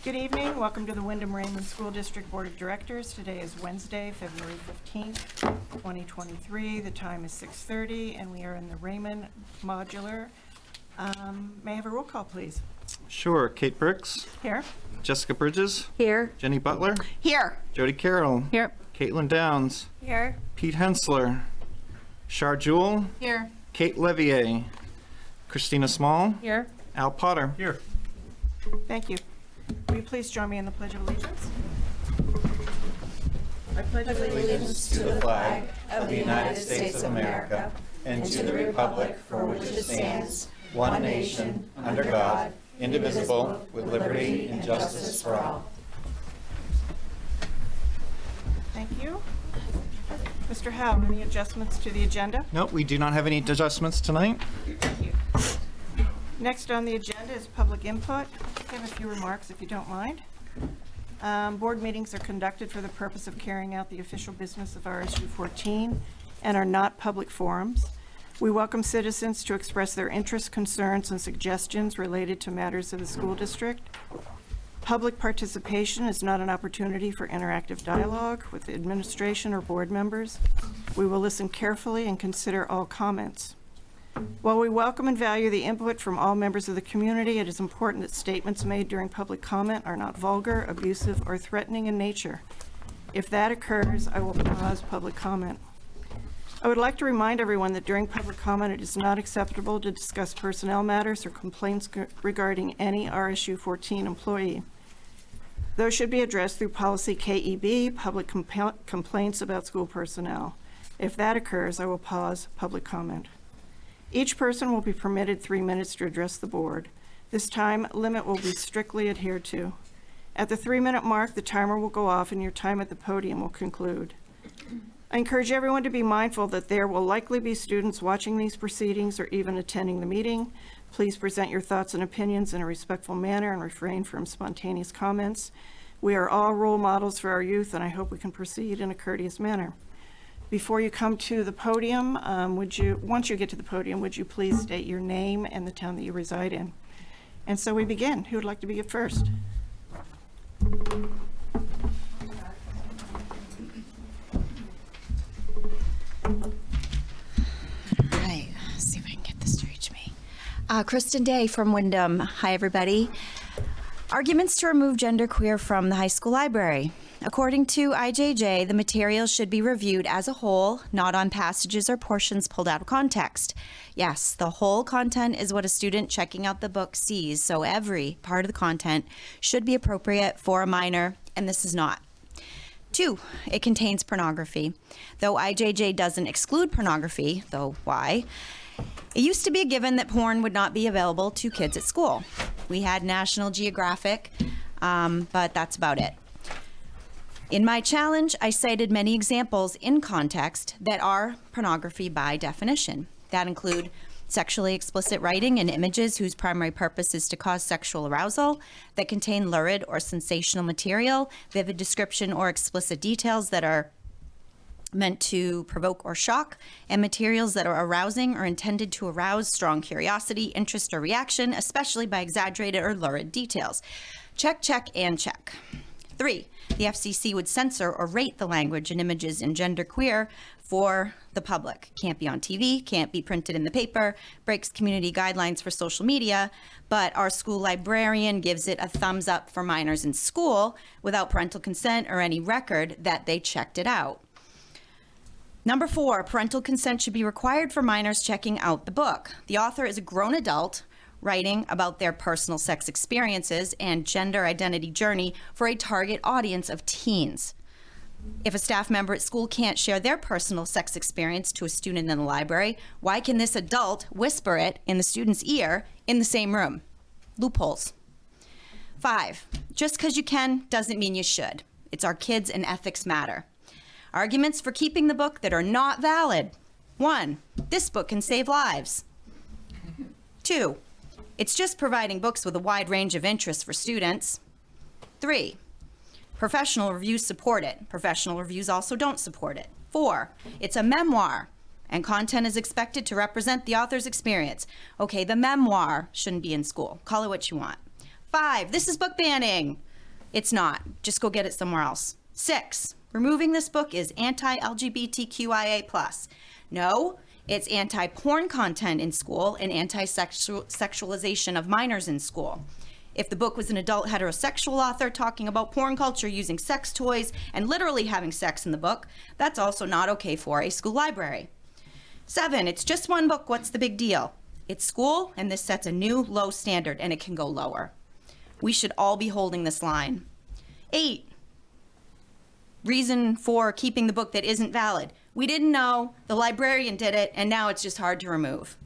Good evening. Welcome to the Wyndham-Raymond School District Board of Directors. Today is Wednesday, February 15th, 2023. The time is 6:30, and we are in the Raymond Modular. May I have a roll call, please? Sure. Kate Brooks. Here. Jessica Bridges. Here. Jenny Butler. Here. Jody Carroll. Here. Caitlin Downs. Here. Pete Hensler. Char Jewell. Here. Kate Levier. Christina Small. Here. Al Potter. Here. Thank you. Will you please join me in the Pledge of Allegiance? I pledge allegiance to the flag of the United States of America and to the republic for which it stands, one nation, under God, indivisible, with liberty and justice for all. Thank you. Mr. Howe, any adjustments to the agenda? Nope, we do not have any adjustments tonight. Thank you. Next on the agenda is public input. I have a few remarks if you don't mind. Board meetings are conducted for the purpose of carrying out the official business of RSU 14 and are not public forums. We welcome citizens to express their interests, concerns, and suggestions related to matters of the school district. Public participation is not an opportunity for interactive dialogue with the administration or board members. We will listen carefully and consider all comments. While we welcome and value the input from all members of the community, it is important that statements made during public comment are not vulgar, abusive, or threatening in nature. If that occurs, I will pause public comment. I would like to remind everyone that during public comment, it is not acceptable to discuss personnel matters or complaints regarding any RSU 14 employee. Those should be addressed through policy KEB, public complaints about school personnel. If that occurs, I will pause public comment. Each person will be permitted 3 minutes to address the board. This time limit will be strictly adhered to. At the 3-minute mark, the timer will go off and your time at the podium will conclude. I encourage everyone to be mindful that there will likely be students watching these proceedings or even attending the meeting. Please present your thoughts and opinions in a respectful manner and refrain from spontaneous comments. We are all role models for our youth, and I hope we can proceed in a courteous manner. Before you come to the podium, once you get to the podium, would you please state your name and the town that you reside in? And so we begin. Who would like to begin first? All right, let's see if I can get this to reach me. Kristen Day from Wyndham. Hi, everybody. Arguments to remove genderqueer from the high school library. According to IJJ, the materials should be reviewed as a whole, not on passages or portions pulled out of context. Yes, the whole content is what a student checking out the book sees, so every part of the content should be appropriate for a minor, and this is not. 2, it contains pornography. Though IJJ doesn't exclude pornography, though why? It used to be a given that porn would not be available to kids at school. We had National Geographic, but that's about it. In my challenge, I cited many examples in context that are pornography by definition. That include sexually explicit writing and images whose primary purpose is to cause sexual arousal, that contain lurid or sensational material, vivid description or explicit details that are meant to provoke or shock, and materials that are arousing or intended to arouse strong curiosity, interest, or reaction, especially by exaggerated or lurid details. Check, check, and check. 3, the FCC would censor or rate the language and images in genderqueer for the public. Can't be on TV, can't be printed in the paper, breaks community guidelines for social media, but our school librarian gives it a thumbs up for minors in school without parental consent or any record that they checked it out. Number 4, parental consent should be required for minors checking out the book. The author is a grown adult writing about their personal sex experiences and gender identity journey for a target audience of teens. If a staff member at school can't share their personal sex experience to a student in the library, why can this adult whisper it in the student's ear in the same room? Loopholes. 5, just because you can doesn't mean you should. It's our kids and ethics matter. Arguments for keeping the book that are not valid. 1, this book can save lives. 2, it's just providing books with a wide range of interests for students. 3, professional reviews support it. Professional reviews also don't support it. 4, it's a memoir, and content is expected to represent the author's experience. Okay, the memoir shouldn't be in school. Call it what you want. 5, this is book banning. It's not. Just go get it somewhere else. 6, removing this book is anti-LGBTQIA+. No, it's anti-porn content in school and anti-sexualization of minors in school. If the book was an adult heterosexual author talking about porn culture, using sex toys, and literally having sex in the book, that's also not okay for a school library. 7, it's just one book. What's the big deal? It's school, and this sets a new low standard, and it can go lower. We should all be holding this line. 8, reason for keeping the book that isn't valid. We didn't know, the librarian did it, and now it's just hard to remove.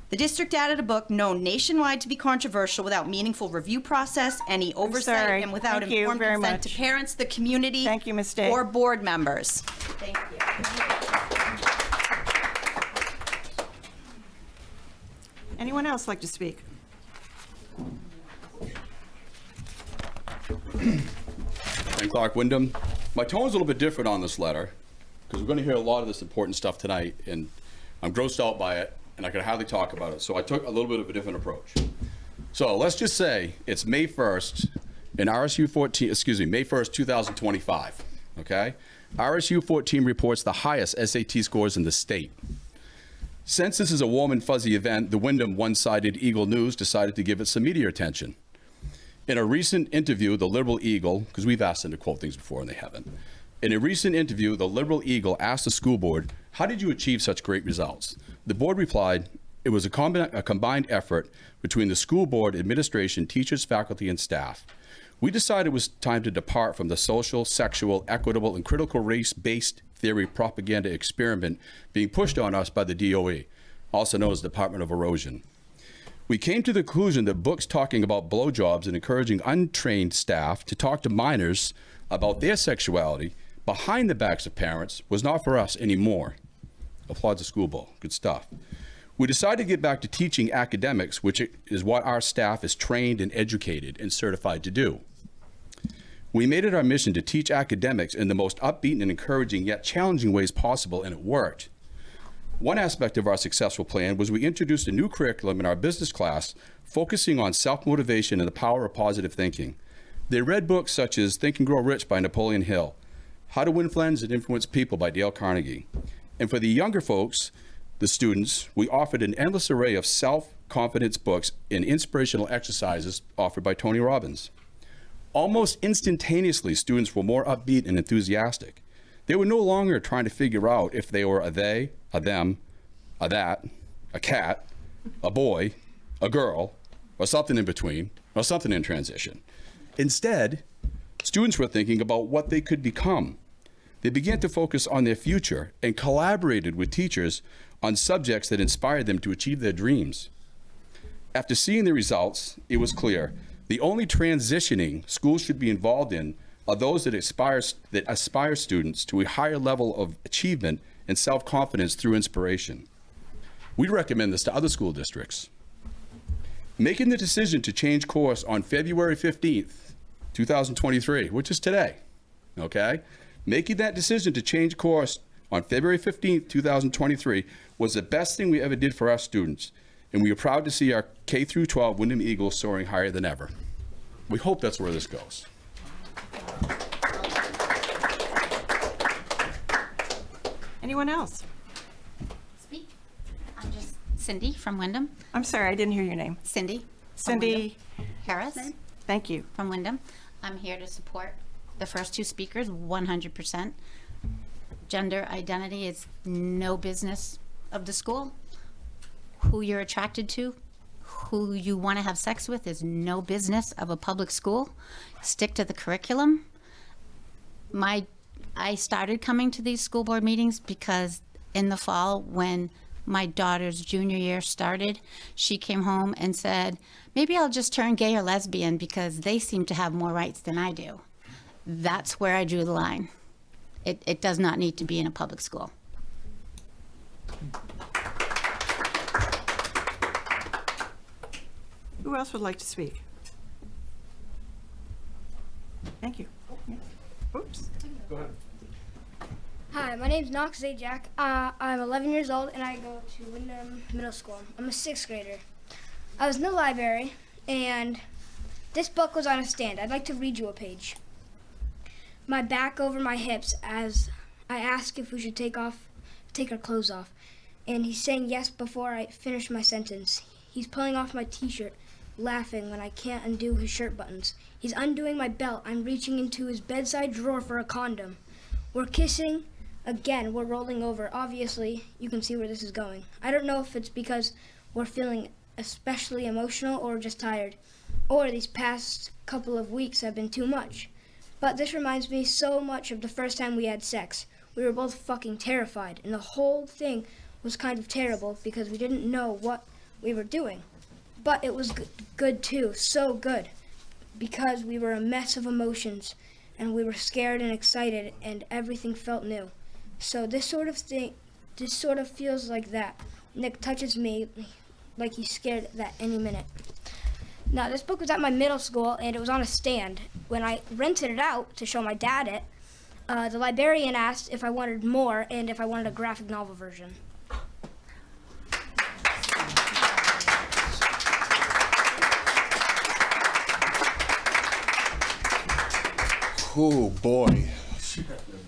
The district added a book known nationwide to be controversial without meaningful review process, any oversight, sorry. and without Thank you informed very consent much. to parents, the community, Thank you, Ms. Day. or board members. Thank you. Anyone else like to speak? And Clark Wyndham. My tone's a little bit different on this letter because we're going to hear a lot of this important stuff tonight, and I'm grossed out by it, and I can hardly talk about it. So I took a little bit of a different approach. So let's just say it's May 1st in RSU 14, May 1st, 2025, okay? RSU 14 reports the highest SAT scores in the state. Since this is a warm and fuzzy event, the Wyndham one-sided Eagle News decided to give it some media attention. In a recent interview, the Liberal Eagle, because we've asked them to quote things before and they haven't. In a recent interview, the Liberal Eagle asked the school board, how did you achieve such great results? The board replied, it was a combined effort between the school board, administration, teachers, faculty, and staff. We decided it was time to depart from the social, sexual, equitable, and critical race-based theory propaganda experiment being pushed on us by the DOE, also known as Department of Erosion. We came to the conclusion that books talking about blowjobs and encouraging untrained staff to talk to minors about their sexuality behind the backs of parents was not for us anymore. Applauds the school board. Good stuff. We decided to get back to teaching academics, which is what our staff is trained and educated and certified to do. We made it our mission to teach academics in the most upbeat and encouraging yet challenging ways possible, and it worked. One aspect of our successful plan was we introduced a new curriculum in our business class focusing on self-motivation and the power of positive thinking. They read books such as Think and Grow Rich by Napoleon Hill, How to Win Friends and Influence People by Dale Carnegie. And for the younger folks, the students, we offered an endless array of self-confidence books and inspirational exercises offered by Tony Robbins. Almost instantaneously, students were more upbeat and enthusiastic. They were no longer trying to figure out if they were a they, a them, a that, a cat, a boy, a girl, or something in between, or something in transition. Instead, students were thinking about what they could become. They began to focus on their future and collaborated with teachers on subjects that inspired them to achieve their dreams. After seeing the results, it was clear the only transitioning schools should be involved in are those that aspire students to a higher level of achievement and self-confidence through inspiration. We recommend this to other school districts. Making the decision to change course on February 15th, 2023, which is today, okay? Making that decision to change course on February 15th, 2023 was the best thing we ever did for our students, and we are proud to see our K-12 Wyndham Eagles soaring higher than ever. We hope that's where this goes. Anyone else? Speak. I'm just Cindy from Wyndham. I'm sorry, I didn't hear your name. Cindy. from Cindy, Wyndham. Harris thank you. from Wyndham. I'm here to support the first two speakers 100%. Gender identity is no business of the school. Who you're attracted to, who you want to have sex with is no business of a public school. Stick to the curriculum. I started coming to these school board meetings because in the fall, when my daughter's junior year started, she came home and said, maybe I'll just turn gay or lesbian because they seem to have more rights than I do. That's where I drew the line. It does not need to be in a public school. Who else would like to speak? Thank you. Oops. Hi, my name's Knox Zajac. I'm 11 years old and I go to Wyndham Middle School. I'm a 6th grader. I was in the library and This book was on a stand. I'd like to read you a page. My back over my hips as I ask if we should take our clothes off. And he's saying yes before I finish my sentence. He's pulling off my t-shirt, laughing when I can't undo his shirt buttons. He's undoing my belt. I'm reaching into his bedside drawer for a condom. We're kissing. Again, we're rolling over. Obviously, you can see where this is going. I don't know if it's because we're feeling especially emotional or just tired, or these past couple of weeks have been too much. But this reminds me so much of the first time we had sex. We were both fucking terrified, and the whole thing was kind of terrible because we didn't know what we were doing. But it was good too, so good, because we were a mess of emotions, and we were scared and excited, and everything felt new. So this sort of feels like that. Nick touches me like he's scared that any minute. Now, this book was at my middle school, and it was on a stand. When I rented it out to show my dad it, the librarian asked if I wanted more and if I wanted a graphic novel version. Oh, boy.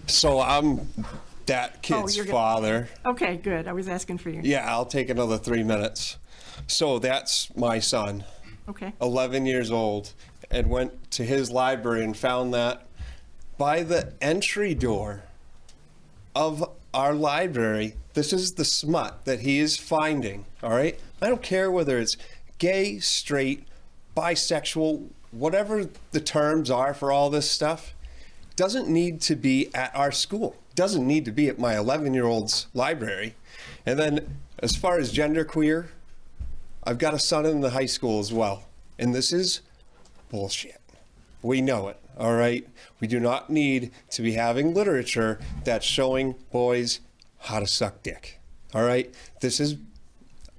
So I'm that kid's father. Okay, good. I was asking for you. Yeah, I'll take another 3 minutes. So that's my son, Okay. 11 years old, and went to his library and found that by the entry door of our library, this is the smut that he is finding, all right? I don't care whether it's gay, straight, bisexual, whatever the terms are for all this stuff, doesn't need to be at our school. Doesn't need to be at my 11-year-old's library. And then as far as genderqueer, I've got a son in the high school as well. And this is bullshit. We know it, all right? We do not need to be having literature that's showing boys how to suck dick, all right?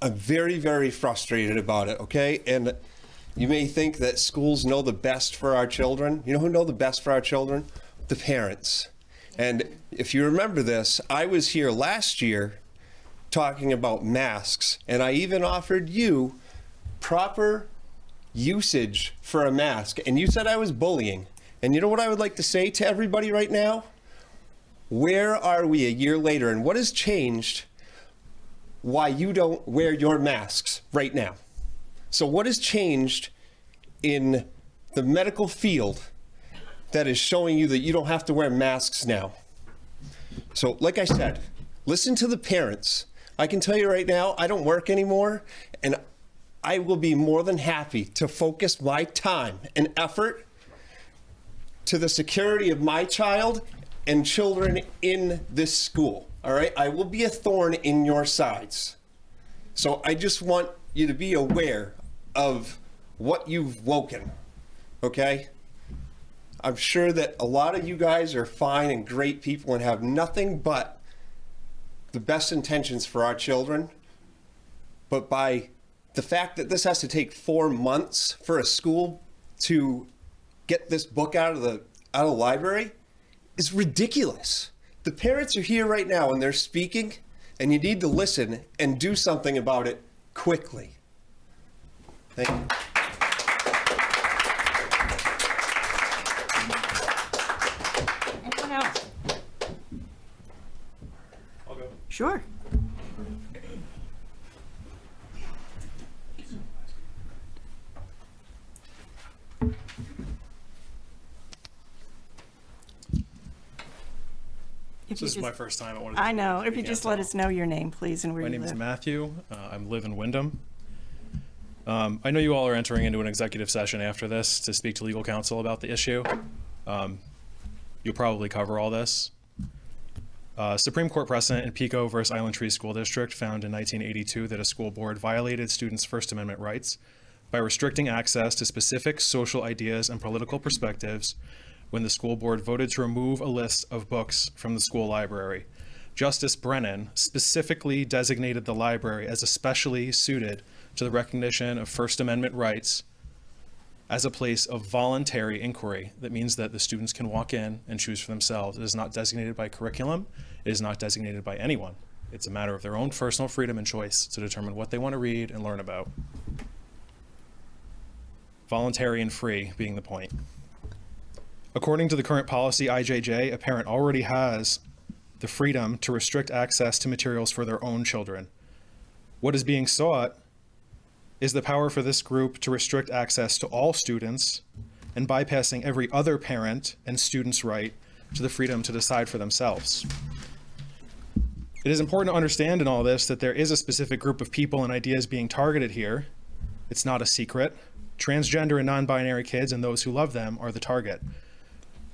I'm very, very frustrated about it, okay? And you may think that schools know the best for our children. You know who know the best for our children? The parents. And if you remember this, I was here last year talking about masks, and I even offered you proper usage for a mask, and you said I was bullying. And you know what I would like to say to everybody right now? Where are we a year later, and what has changed why you don't wear your masks right now? So what has changed in the medical field that is showing you that you don't have to wear masks now? So like I said, listen to the parents. I can tell you right now, I don't work anymore, and I will be more than happy to focus my time and effort to the security of my child and children in this school, all right? I will be a thorn in your sides. So I just want you to be aware of what you've woken, okay? I'm sure that a lot of you guys are fine and great people and have nothing but the best intentions for our children. But by the fact that this has to take 4 months for a school to get this book out of the library is ridiculous. The parents are here right now and they're speaking, and you need to listen and do something about it quickly. Thank you. Anyone else? I'll go. Sure. If This you is my just- first time. I know. If you speak just out. let us know your name, please, and where My you name is live. Matthew. I live in Wyndham. I know you all are entering into an executive session after this to speak to legal counsel about the issue. You'll probably cover all this. Supreme Court precedent in Pico versus Island Tree School District found in 1982 that a school board violated students' First Amendment rights by restricting access to specific social ideas and political perspectives when the school board voted to remove a list of books from the school library. Justice Brennan specifically designated the library as especially suited to the recognition of First Amendment rights as a place of voluntary inquiry. That means that the students can walk in and choose for themselves. It is not designated by curriculum. It is not designated by anyone. It's a matter of their own personal freedom and choice to determine what they want to read and learn about. voluntary and free being the point. According to the current policy IJJ, a parent already has the freedom to restrict access to materials for their own children. What is being sought is the power for this group to restrict access to all students and bypassing every other parent and student's right to the freedom to decide for themselves. It is important to understand in all this that there is a specific group of people and ideas being targeted here. It's not a secret. Transgender and non-binary kids and those who love them are the target.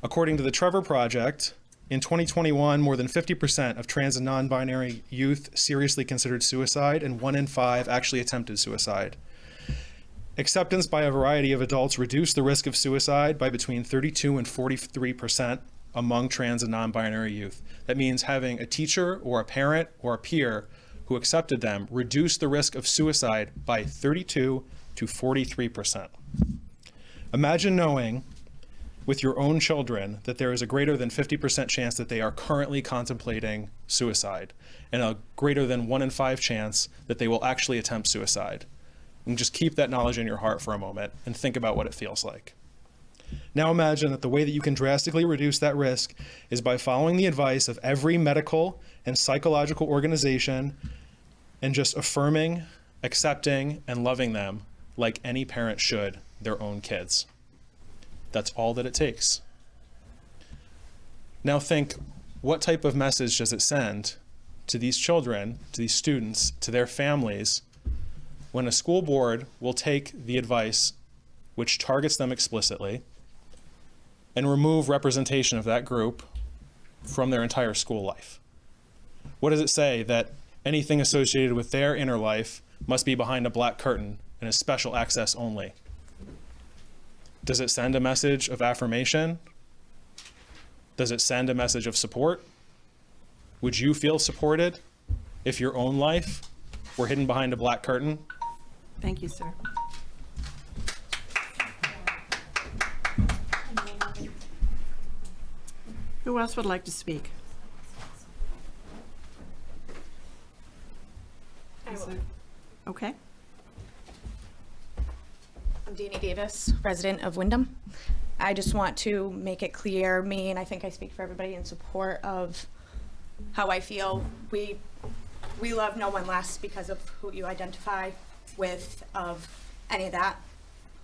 According to the Trevor Project, in 2021, more than 50% of trans and non-binary youth seriously considered suicide, and 1 in 5 actually attempted suicide. Acceptance by a variety of adults reduced the risk of suicide by between 32 and 43% among trans and non-binary youth. That means having a teacher or a parent or a peer who accepted them reduced the risk of suicide by 32 to 43%. Imagine knowing with your own children that there is a greater than 50% chance that they are currently contemplating suicide and a greater than 1 in 5 chance that they will actually attempt suicide. And just keep that knowledge in your heart for a moment and think about what it feels like. Now imagine that the way that you can drastically reduce that risk is by following the advice of every medical and psychological organization and just affirming, accepting, and loving them like any parent should their own kids. That's all that it takes. Now think, what type of message does it send to these children, to these students, to their families, when a school board will take the advice which targets them explicitly and remove representation of that group from their entire school life? What does it say that anything associated with their inner life must be behind a black curtain and is special access only? Does it send a message of affirmation? Does it send a message of support? Would you feel supported if your own life were hidden behind a black curtain? Thank you, sir. Who else would like to speak? Okay. I'm Danny Davis, resident of Wyndham. I just want to make it clear, me, and I think I speak for everybody in support of how I feel. We love no one less because of who you identify with, of any of that.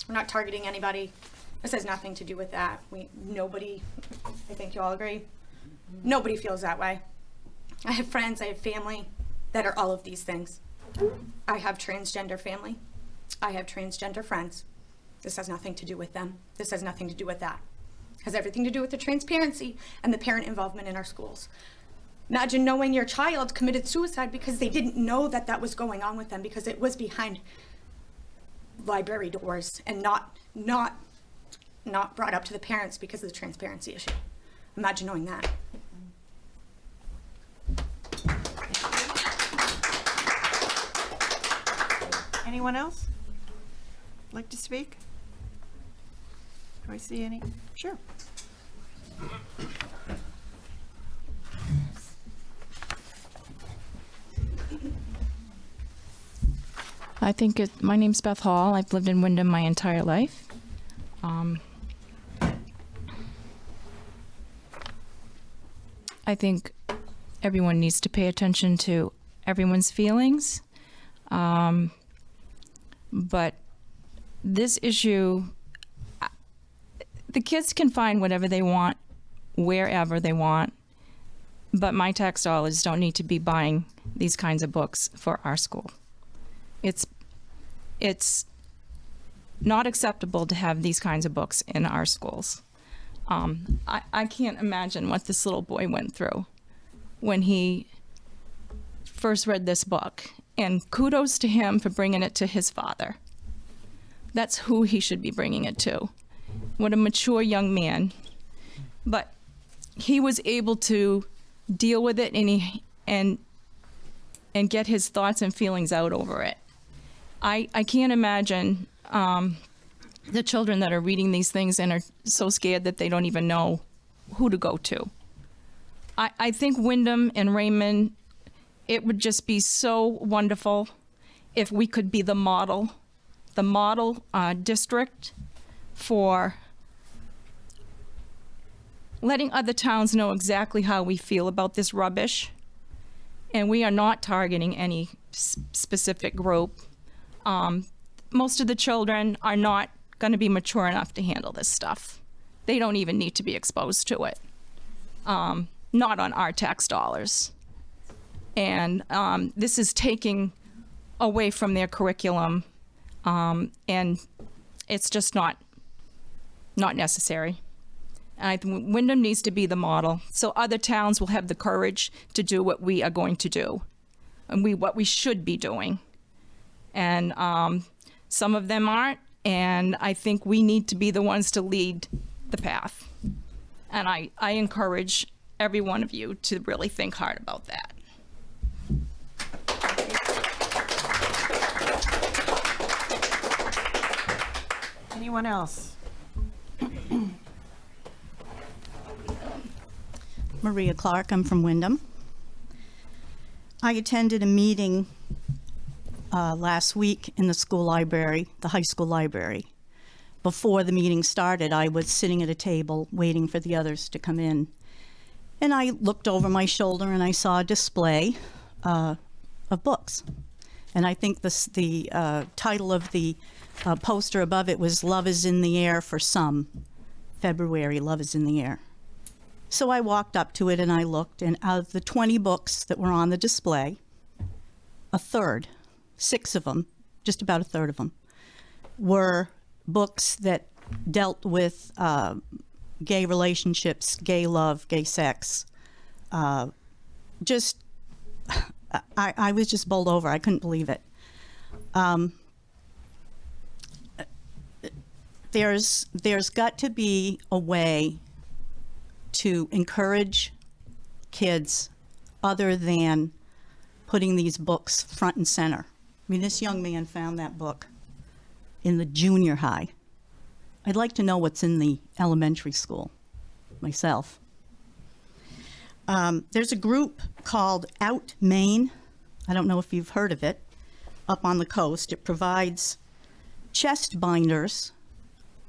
We're not targeting anybody. This has nothing to do with that. Nobody, I think you all agree, nobody feels that way. I have friends, I have family that are all of these things. I have transgender family. I have transgender friends. This has nothing to do with them. This has nothing to do with that. It has everything to do with the transparency and the parent involvement in our schools. Imagine knowing your child committed suicide because they didn't know that that was going on with them, because it was behind library doors and not brought up to the parents because of the transparency issue. Imagine knowing that. Anyone else like to speak? Do I see any? Sure. I think my name's Beth Hall. I've lived in Wyndham my entire life. I think everyone needs to pay attention to everyone's feelings. But this issue, the kids can find whatever they want, wherever they want, but my tax dollars don't need to be buying these kinds of books for our school. It's not acceptable to have these kinds of books in our schools. I can't imagine what this little boy went through when he first read this book. And kudos to him for bringing it to his father. That's who he should be bringing it to. What a mature young man. But he was able to deal with it and get his thoughts and feelings out over it. I can't imagine the children that are reading these things and are so scared that they don't even know who to go to. I think Wyndham and Raymond, it would just be so wonderful if we could be the model district for letting other towns know exactly how we feel about this rubbish. And we are not targeting any specific group. Most of the children are not going to be mature enough to handle this stuff. They don't even need to be exposed to it. Not on our tax dollars. And this is taking away from their curriculum, and it's just not necessary. And I think Wyndham needs to be the model, so other towns will have the courage to do what we are going to do, and what we should be doing. And some of them aren't, and I think we need to be the ones to lead the path. And I encourage every one of you to really think hard about that. Anyone else? Maria Clark, I'm from Wyndham. I attended a meeting last week in the school library, the high school library. Before the meeting started, I was sitting at a table waiting for the others to come in. And I looked over my shoulder and I saw a display of books. And I think the title of the poster above it was "Love is in the Air for Some." February, Love is in the Air. So I walked up to it and I looked, and out of the 20 books that were on the display, a third, 6 of them, just about a third of them, were books that dealt with gay relationships, gay love, gay sex. I was just bowled over. I couldn't believe it. There's got to be a way to encourage kids other than putting these books front and center. I mean, this young man found that book in the junior high. I'd like to know what's in the elementary school myself. There's a group called Out Maine. I don't know if you've heard of it, up on the coast. It provides chest binders,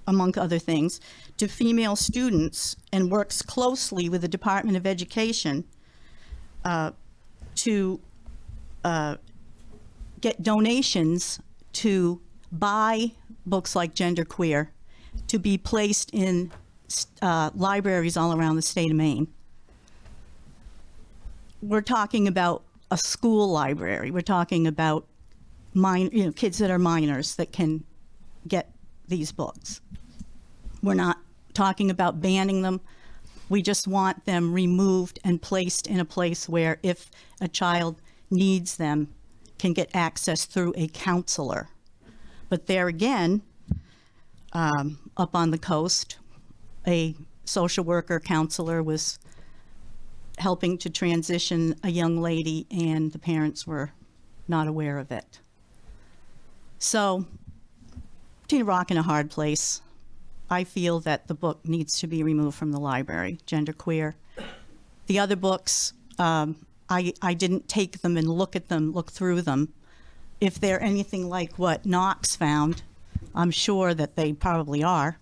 among other things, to female students and works closely with the Department of Education to get donations to buy books like Genderqueer to be placed in libraries all around the state of Maine. We're talking about a school library. We're talking about kids that are minors that can get these books. We're not talking about banning them. We just want them removed and placed in a place where, if a child needs them, can get access through a counselor. But there again, up on the coast, a social worker counselor was helping to transition a young lady, and the parents were not aware of it. So, between a rock and a hard place, I feel that the book needs to be removed from the library, Genderqueer. The other books, I didn't take them and look through them. If they're anything like what Knox found, I'm sure that they probably are.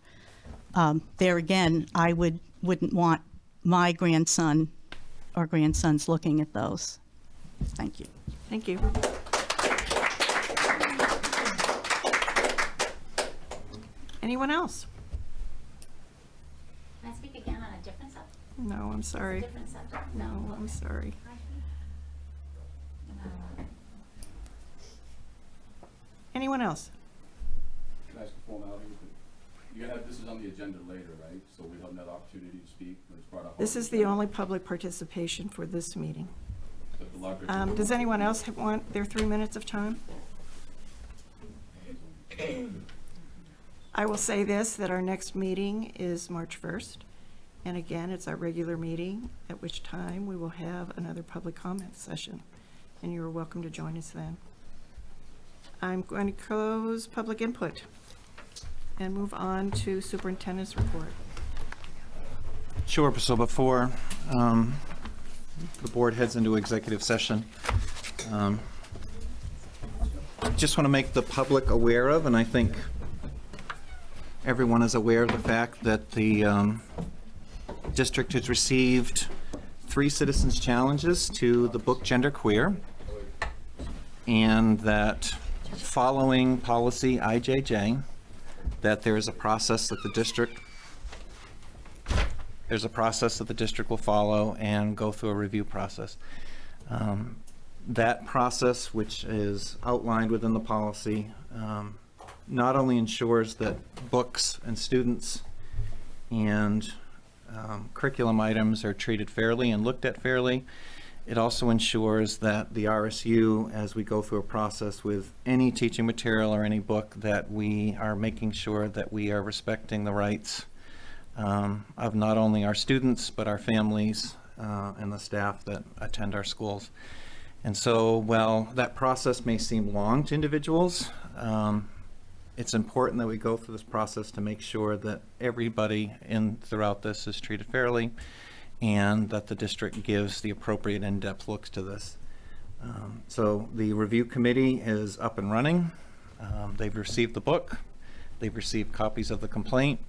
There again, I wouldn't want my grandson or grandsons looking at those. Thank you. Thank you. Anyone else? Can I speak again on a different subject? No, I'm sorry. Different subject? No, I'm sorry. Anyone else? Can I ask a formality? This is on the agenda later, right? So we have another opportunity to speak. When it's brought up. This is the only public participation for this meeting. Does anyone else want their 3 minutes of time? I will say this, that our next meeting is March 1st. And again, it's our regular meeting, at which time we will have another public comment session. And you are welcome to join us then. I'm going to close public input and move on to superintendent's report. Sure. So before the board heads into executive session, just want to make the public aware of, and I think everyone is aware of the fact that the district has received 3 citizens' challenges to the book Genderqueer, and that following policy IJJ, that there is a process that the district will follow and go through a review process. That process, which is outlined within the policy, not only ensures that books and students and curriculum items are treated fairly and looked at fairly, it also ensures that the RSU, as we go through a process with any teaching material or any book, that we are making sure that we are respecting the rights of not only our students, but our families and the staff that attend our schools. And so, while that process may seem long to individuals, it's important that we go through this process to make sure that everybody throughout this is treated fairly, and that the district gives the appropriate in-depth looks to this. So the review committee is up and running. They've received the book. They've received copies of the complaint.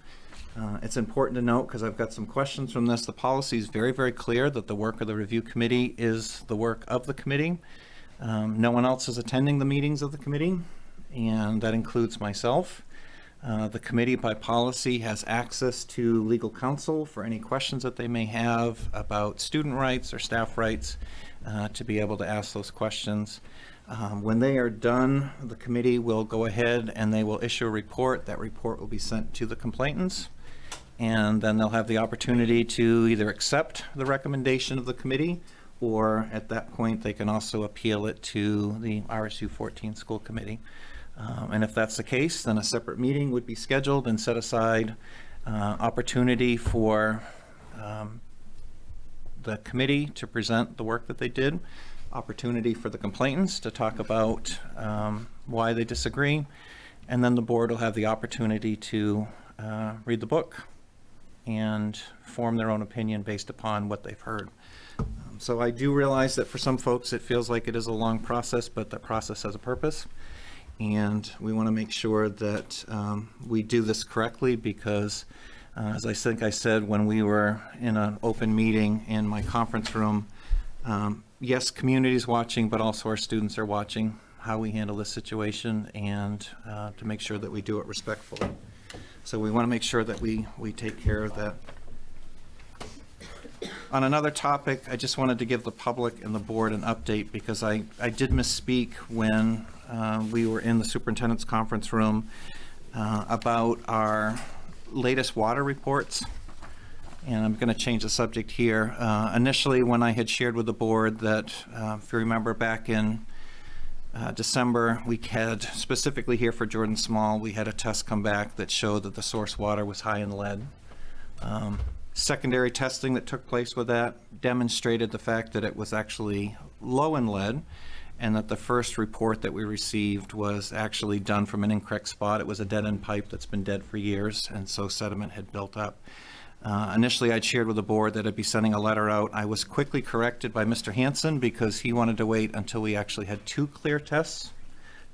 It's important to note, because I've got some questions from this, the policy is very, very clear that the work of the review committee is the work of the committee. No one else is attending the meetings of the committee, and that includes myself. The committee by policy has access to legal counsel for any questions that they may have about student rights or staff rights, to be able to ask those questions. When they are done, the committee will go ahead and they will issue a report. That report will be sent to the complainants, and then they'll have the opportunity to either accept the recommendation of the committee, or at that point they can also appeal it to the RSU 14 school committee. And if that's the case, then a separate meeting would be scheduled and set aside opportunity for the committee to present the work that they did, opportunity for the complainants to talk about why they disagree, and then the board will have the opportunity to read the book and form their own opinion based upon what they've heard. So I do realize that for some folks it feels like it is a long process, but that process has a purpose. And we want to make sure that we do this correctly, because as I think I said when we were in an open meeting in my conference room, yes, community is watching, but also our students are watching how we handle this situation, and to make sure that we do it respectfully. So we want to make sure that we take care of that. On another topic, I just wanted to give the public and the board an update, because I did misspeak when we were in the superintendent's conference room about our latest water reports. And I'm going to change the subject here. Initially, when I had shared with the board that, if you remember back in December, we had, specifically here for Jordan Small, we had a test come back that showed that the source water was high in lead. Secondary testing that took place with that demonstrated the fact that it was actually low in lead, and that the first report that we received was actually done from an incorrect spot. It was a dead-end pipe that's been dead for years, and so sediment had built up. Initially, I'd shared with the board that I'd be sending a letter out. I was quickly corrected by Mr. Hansen, because he wanted to wait until we actually had 2 clear tests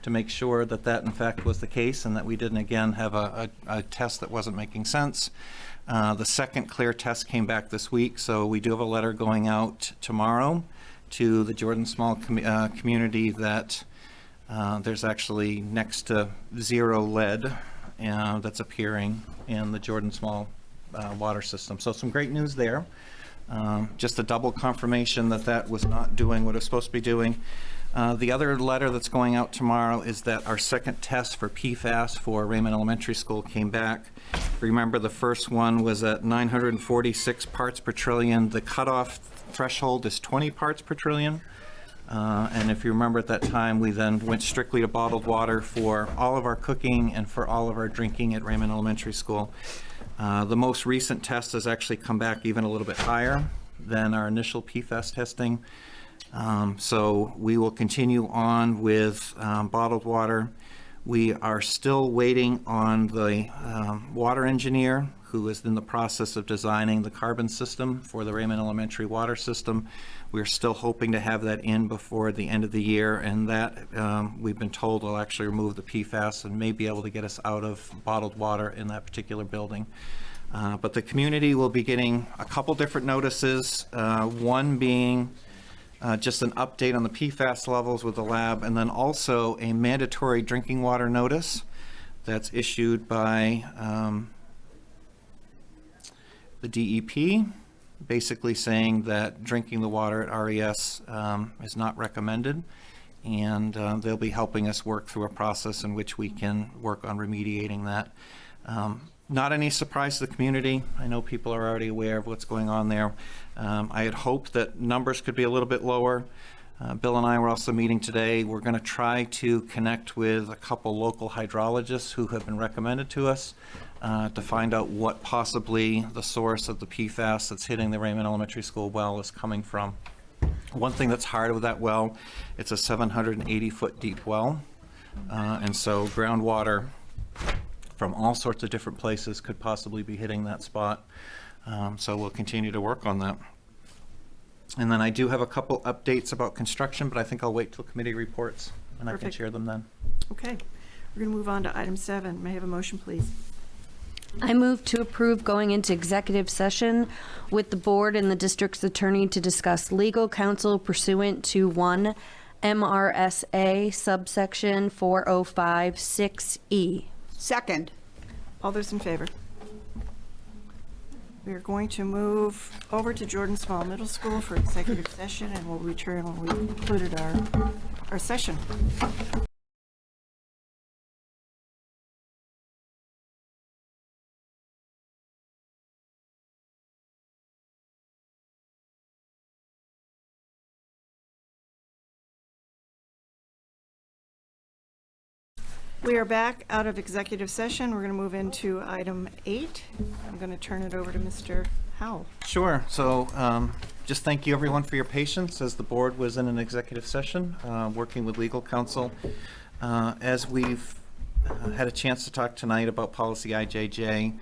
to make sure that that in fact was the case, and that we didn't again have a test that wasn't making sense. The second clear test came back this week, so we do have a letter going out tomorrow to the Jordan Small community that there's actually next to 0 lead that's appearing in the Jordan Small water system. So some great news there. Just a double confirmation that that was not doing what it was supposed to be doing. The other letter that's going out tomorrow is that our second test for PFAS for Raymond Elementary School came back. Remember, the first one was at 946 parts per trillion. The cutoff threshold is 20 parts per trillion. And if you remember at that time, we then went strictly to bottled water for all of our cooking and for all of our drinking at Raymond Elementary School. The most recent test has actually come back even a little bit higher than our initial PFAS testing. So we will continue on with bottled water. We are still waiting on the water engineer who is in the process of designing the carbon system for the Raymond Elementary water system. We're still hoping to have that in before the end of the year, and that, we've been told, will actually remove the PFAS and may be able to get us out of bottled water in that particular building. But the community will be getting a couple different notices, one being just an update on the PFAS levels with the lab, and then also a mandatory drinking water notice that's issued by the DEP, basically saying that drinking the water at RES is not recommended, and they'll be helping us work through a process in which we can work on remediating that. Not any surprise to the community. I know people are already aware of what's going on there. I had hoped that numbers could be a little bit lower. Bill and I were also meeting today. We're going to try to connect with a couple local hydrologists who have been recommended to us to find out what possibly the source of the PFAS that's hitting the Raymond Elementary School well is coming from. One thing that's hard with that well, it's a 780-foot deep well, and so groundwater from all sorts of different places could possibly be hitting that spot. So we'll continue to work on that. And then I do have a couple updates about construction, but I think I'll wait till committee reports and I can Perfect. share them then. Okay, we're going to move on to item 7. May I have a motion, please? I move to approve going into executive session with the board and the district's attorney to discuss legal counsel pursuant to 1 MRSA subsection 4056E. Second. All those in favor? We are going to move over to Jordan Small Middle School for executive session, and we'll return when we've concluded our session. We are back out of executive session. We're going to move into item 8. I'm going to turn it over to Mr. Howell. Sure. So just thank you everyone for your patience as the board was in an executive session, working with legal counsel. As we've had a chance to talk tonight about policy IJJ,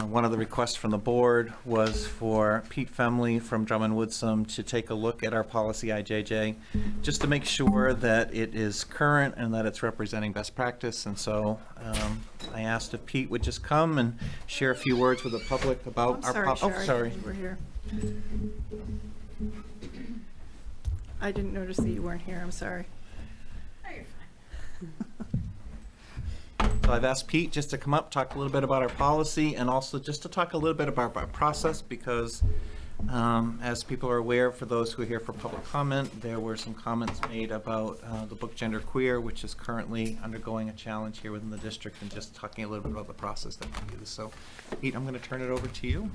one of the requests from the board was for Pete Femley from Drummond Woodsum to take a look at our policy IJJ, just to make sure that it is current and that it's representing best practice. And so I asked if Pete would just come and share a few words with the public about our policy. Oh, sorry. We're here. I didn't notice that you weren't here. I'm sorry. Oh, you're fine. So I've asked Pete just to come up, talk a little bit about our policy, and also just to talk a little bit about our process, because as people are aware, for those who are here for public comment, there were some comments made about the book Gender Queer, which is currently undergoing a challenge here within the district, and just talking a little bit about the process that we use. So Pete, I'm going to turn it over to you.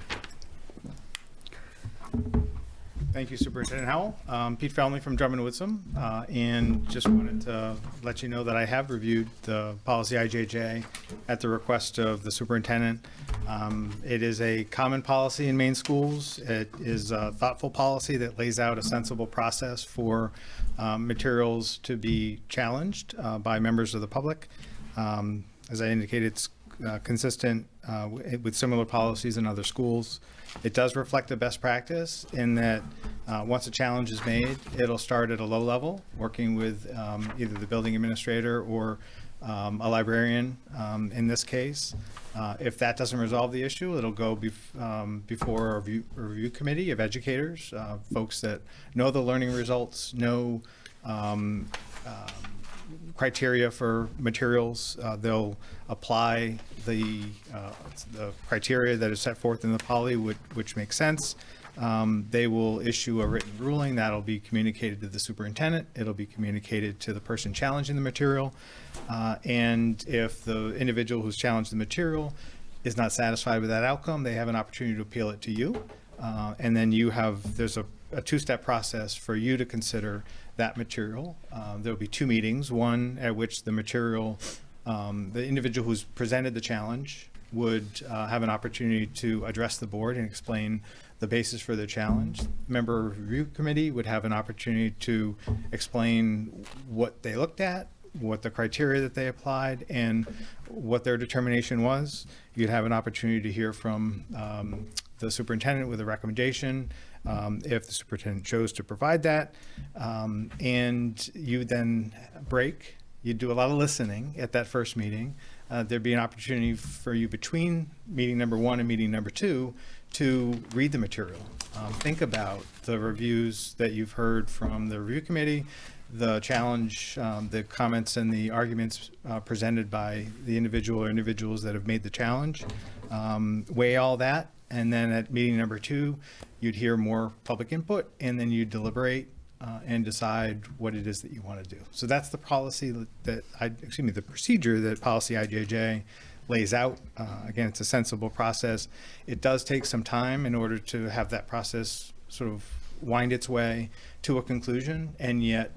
Thank you, Superintendent Howell. Pete Felmy from Drummond Woodsum, and just wanted to let you know that I have reviewed the policy IJJ at the request of the superintendent. It is a common policy in Maine schools. It is a thoughtful policy that lays out a sensible process for materials to be challenged by members of the public. As I indicated, it's consistent with similar policies in other schools. It does reflect a best practice in that once a challenge is made, it'll start at a low level, working with either the building administrator or a librarian in this case. If that doesn't resolve the issue, it'll go before a review committee of educators, folks that know the learning results, know criteria for materials. They'll apply the criteria that is set forth in the poly, which makes sense. They will issue a written ruling that'll be communicated to the superintendent. It'll be communicated to the person challenging the material. And if the individual who's challenged the material is not satisfied with that outcome, they have an opportunity to appeal it to you. And then there's a two-step process for you to consider that material. There'll be 2 meetings, one at which the material, the individual who's presented the challenge would have an opportunity to address the board and explain the basis for the challenge. Member review committee would have an opportunity to explain what they looked at, what the criteria that they applied and what their determination was. You'd have an opportunity to hear from the superintendent with a recommendation, if the superintendent chose to provide that. And you then break. You do a lot of listening at that first meeting. There'd be an opportunity for you between meeting number 1 and meeting number 2 to read the material. Think about the reviews that you've heard from the review committee, the challenge, the comments and the arguments presented by the individual or individuals that have made the challenge. Weigh all that, and then at meeting number 2, you'd hear more public input, and then you deliberate and decide what it is that you want to do. So that's the policy the procedure that policy IJJ lays out. Again, it's a sensible process. It does take some time in order to have that process sort of wind its way to a conclusion, and yet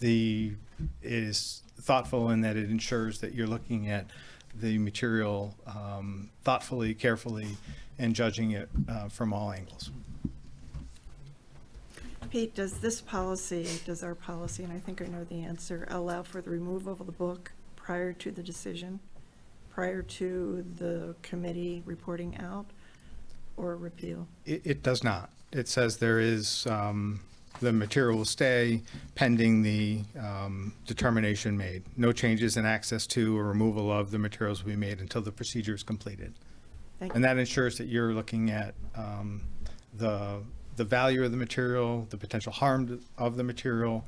it is thoughtful in that it ensures that you're looking at the material thoughtfully, carefully, and judging it from all angles. Pete, does our policy, and I think I know the answer, allow for the removal of the book prior to the decision, prior to the committee reporting out, or repeal? It does not. It says there is, the material will stay pending the determination made. No changes in access to or removal of the materials will be made until the procedure is completed. Thank And you. that ensures that you're looking at the value of the material, the potential harm of the material,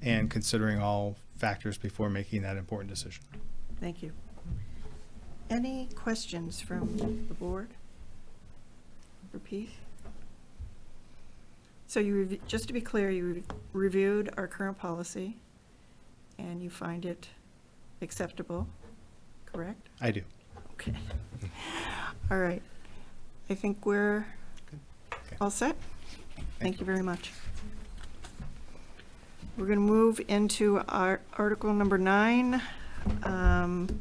and considering all factors before making that important decision. Thank you. Any questions from the board? For Pete? So just to be clear, you reviewed our current policy and you find it acceptable, correct? I do. Okay. All right. I think we're all set. Thank you very much. We're going to move into our article number 9,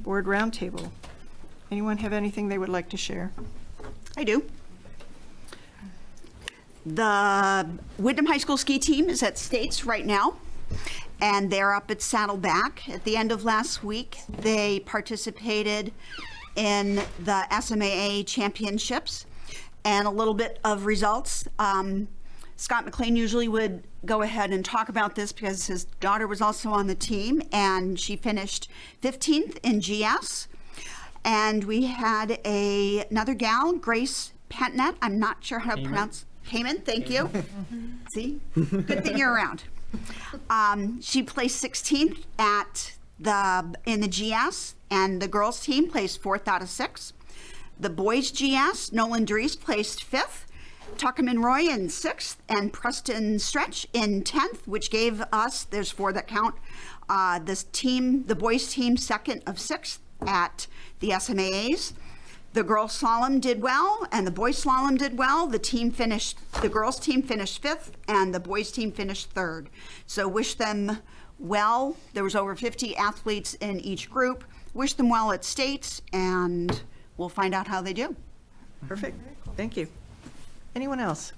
board roundtable. Anyone have anything they would like to share? I do. The Wyndham High School ski team is at States right now, and they're up at Saddleback. At the end of last week, they participated in the SMAA championships, and a little bit of results. Scott McLean usually would go ahead and talk about this because his daughter was also on the team, and she finished 15th in GS. And we had another gal, Grace Pentnet. I'm not sure how to pronounce Cayman. Thank you. See, good thing you're around. She placed 16th in the GS, and the girls team placed 4th out of 6. The boys GS, Nolan Dries placed 5th, Tuckerman Roy in 6th, and Preston Stretch in 10th, which gave us, there's 4 that count, the boys team 2nd of 6th at the SMAAs. The girls slalom did well, and the boys slalom did well. The girls team finished 5th, and the boys team finished 3rd. So wish them well. There was over 50 athletes in each group. Wish them well at States, and we'll find out how they do. Perfect. Thank you. Anyone else?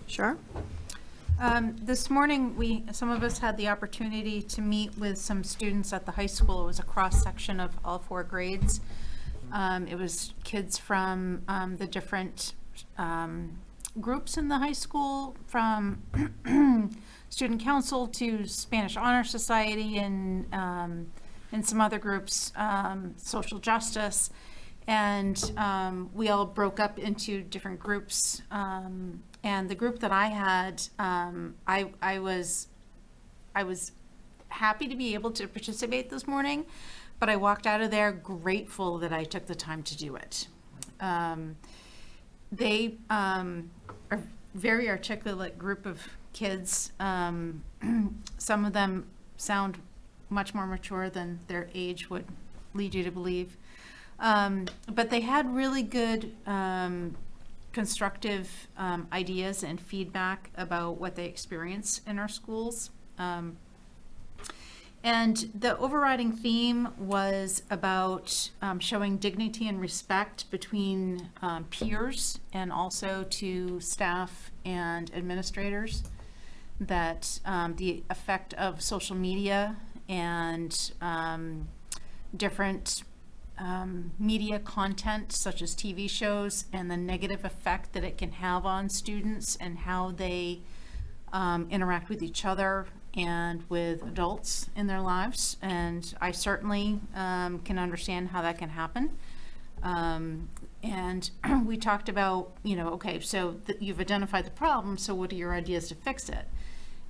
Shar? This morning, some of us had the opportunity to meet with some students at the high school. It was a cross-section of all 4 grades. It was kids from the different groups in the high school, from student council to Spanish Honor Society and some other groups, social justice. And we all broke up into different groups. And the group that I had, I was happy to be able to participate this morning, but I walked out of there grateful that I took the time to do it. They are a very articulate group of kids. Some of them sound much more mature than their age would lead you to believe. But they had really good constructive ideas and feedback about what they experience in our schools. And the overriding theme was about showing dignity and respect between peers and also to staff and administrators, that the effect of social media and different media content such as TV shows and the negative effect that it can have on students and how they interact with each other and with adults in their lives. And I certainly can understand how that can happen. And we talked about, okay, so you've identified the problem, so what are your ideas to fix it?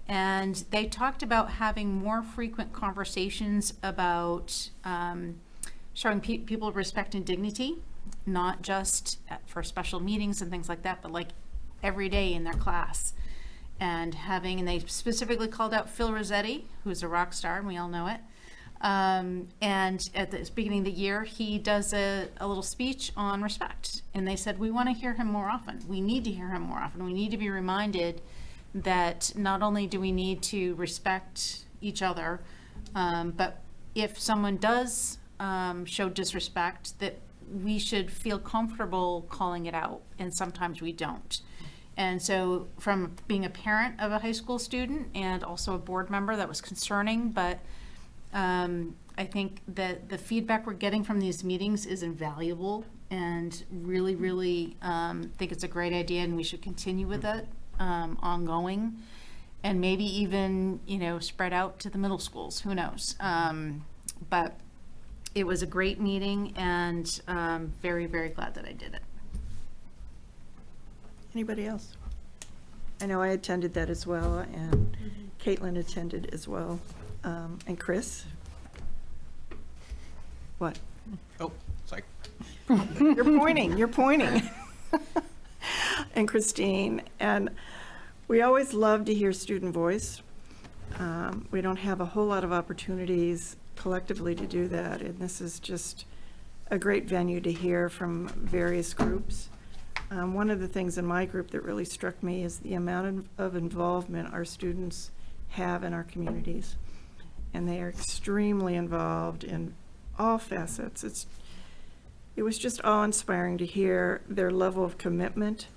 And they talked about having more frequent conversations about showing people respect and dignity, not just for special meetings and things like that, but like every day in their class. And they specifically called out Phil Rossetti, who's a rock star, and we all know it. And at the beginning of the year, he does a little speech on respect. And they said, we want to hear him more often. We need to hear him more often. We need to be reminded that not only do we need to respect each other, but if someone does show disrespect, that we should feel comfortable calling it out. And sometimes we don't. And so from being a parent of a high school student and also a board member, that was concerning, but I think that the feedback we're getting from these meetings is invaluable, and really, really think it's a great idea, and we should continue with it ongoing, and maybe even, spread out to the middle schools, who knows. But it was a great meeting, and very, very glad that I did it. Anybody else? I know I attended that as well, and Caitlin attended as well. And Chris? What? Oh, sorry. You're pointing. And Christine. And we always love to hear student voice. We don't have a whole lot of opportunities collectively to do that, and this is just a great venue to hear from various groups. One of the things in my group that really struck me is the amount of involvement our students have in our communities. And they are extremely involved in all facets. It was just awe-inspiring to hear their level of commitment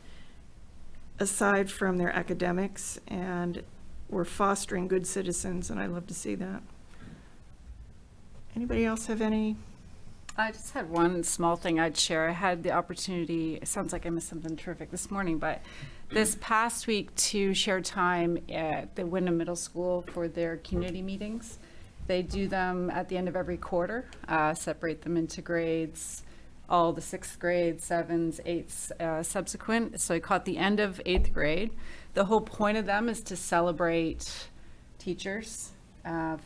aside from their academics, and we're fostering good citizens, and I love to see that. Anybody else have any? I just had one small thing I'd share. I had the opportunity, it sounds like I missed something terrific this morning, but this past week to share time at the Wyndham Middle School for their community meetings. They do them at the end of every quarter, separate them into grades, all the 6th grade, 7s, 8s, subsequent. So I caught the end of 8th grade. The whole point of them is to celebrate teachers,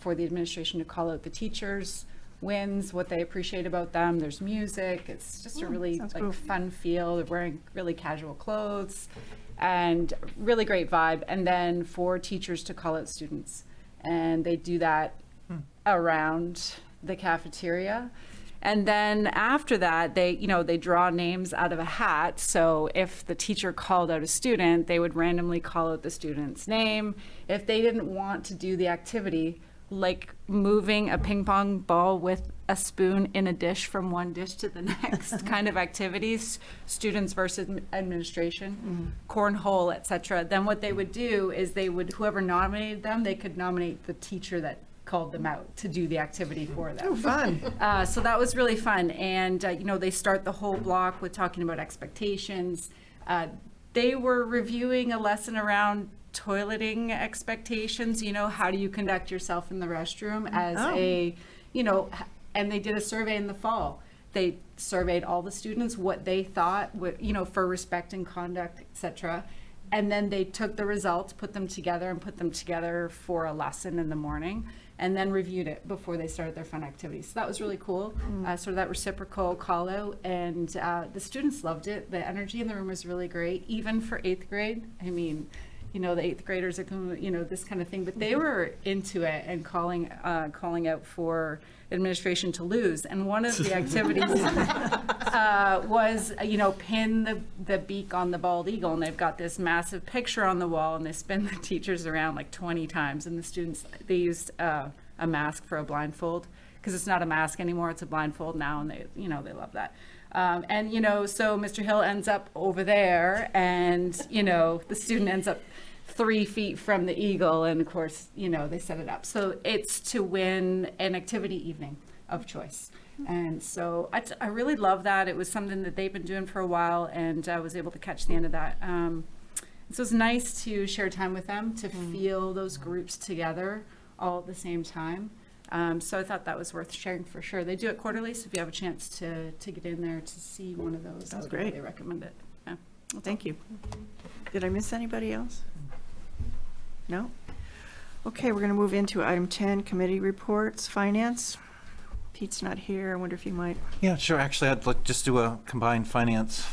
for the administration to call out the teachers' wins, what they appreciate about them. There's music. It's just a really fun feel. They're wearing really casual clothes and really great vibe. And then for teachers to call out students. And they do that around the cafeteria. And then after that, they draw names out of a hat. So if the teacher called out a student, they would randomly call out the student's name. If they didn't want to do the activity, like moving a ping pong ball with a spoon in a dish from one dish to the next kind of activities, students versus administration, cornhole, etc. Then what they would do is whoever nominated them, they could nominate the teacher that called them out to do the activity for them. Oh, fun. So that was really fun. And, they start the whole block with talking about expectations. They were reviewing a lesson around toileting expectations. How do you conduct yourself in the restroom as and they did a survey in the fall. They surveyed all the students, what they thought, for respect and conduct, etc. And then they took the results, put them together for a lesson in the morning, and then reviewed it before they started their fun activities. So that was really cool, sort of that reciprocal call out, and the students loved it. The energy in the room was really great, even for 8th grade. I mean, the 8th graders are, this kind of thing, but they were into it and calling out for administration to lose. And one of the activities was, pin the beak on the bald eagle. And they've got this massive picture on the wall, and they spin the teachers around like 20 times. And the students, they used a mask for a blindfold, because it's not a mask anymore, it's a blindfold now, and they love that. So Mr. Hill ends up over there, and, the student ends up 3 feet from the eagle, and of course, you know, they set it up. So it's to win an activity evening of choice. And so I really love that. It was something that they've been doing for a while, and I was able to catch the end of that. So it's nice to share time with them, to feel those groups together all at the same time. So I thought that was worth sharing for sure. They do it quarterly, so if you have a chance to get in there to see one of those, I would great. really recommend it. Yeah. Well, thank you. Did I miss anybody else? No? Okay, we're going to move into item 10, committee reports, finance. Pete's not here. I wonder if you might. Yeah, sure. Actually, I'd like just do a combined finance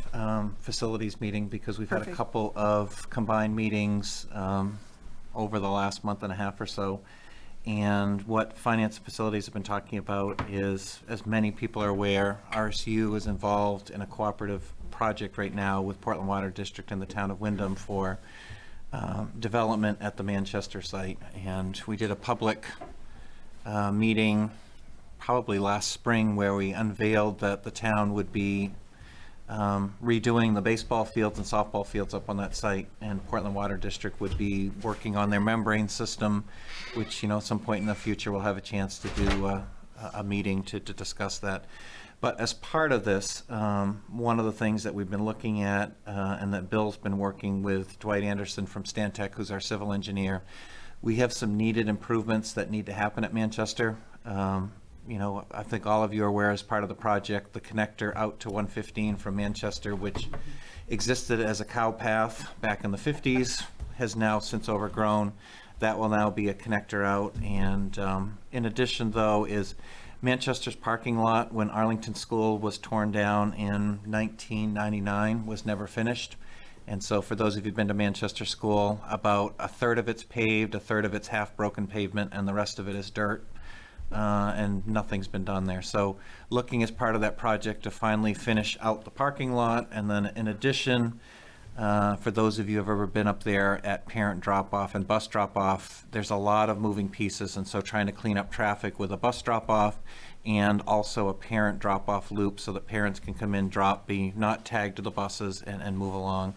facilities meeting because we've had a Perfect. couple of combined meetings over the last month and a half or so. And what finance and facilities have been talking about is, as many people are aware, RSU is involved in a cooperative project right now with Portland Water District and the town of Wyndham for development at the Manchester site. And we did a public meeting probably last spring where we unveiled that the town would be redoing the baseball fields and softball fields up on that site, and Portland Water District would be working on their membrane system, which, you know, at some point in the future we'll have a chance to do a meeting to discuss that. But as part of this, one of the things that we've been looking at and that Bill's been working with Dwight Anderson from Stantec, who's our civil engineer, we have some needed improvements that need to happen at Manchester. You know, I think all of you are aware, as part of the project, the connector out to 115 from Manchester, which existed as a cow path back in the 50s, has now since overgrown. That will now be a connector out. And in addition, though, is Manchester's parking lot, when Arlington School was torn down in 1999, was never finished. And so for those of you who've been to Manchester School, about a third of it's paved, a third of it's half broken pavement, and the rest of it is dirt. And nothing's been done there. So looking as part of that project to finally finish out the parking lot. And then in addition, for those of you who have ever been up there at parent drop-off and bus drop-off, there's a lot of moving pieces. And so trying to clean up traffic with a bus drop-off and also a parent drop-off loop so that parents can come in, be not tagged to the buses and move along.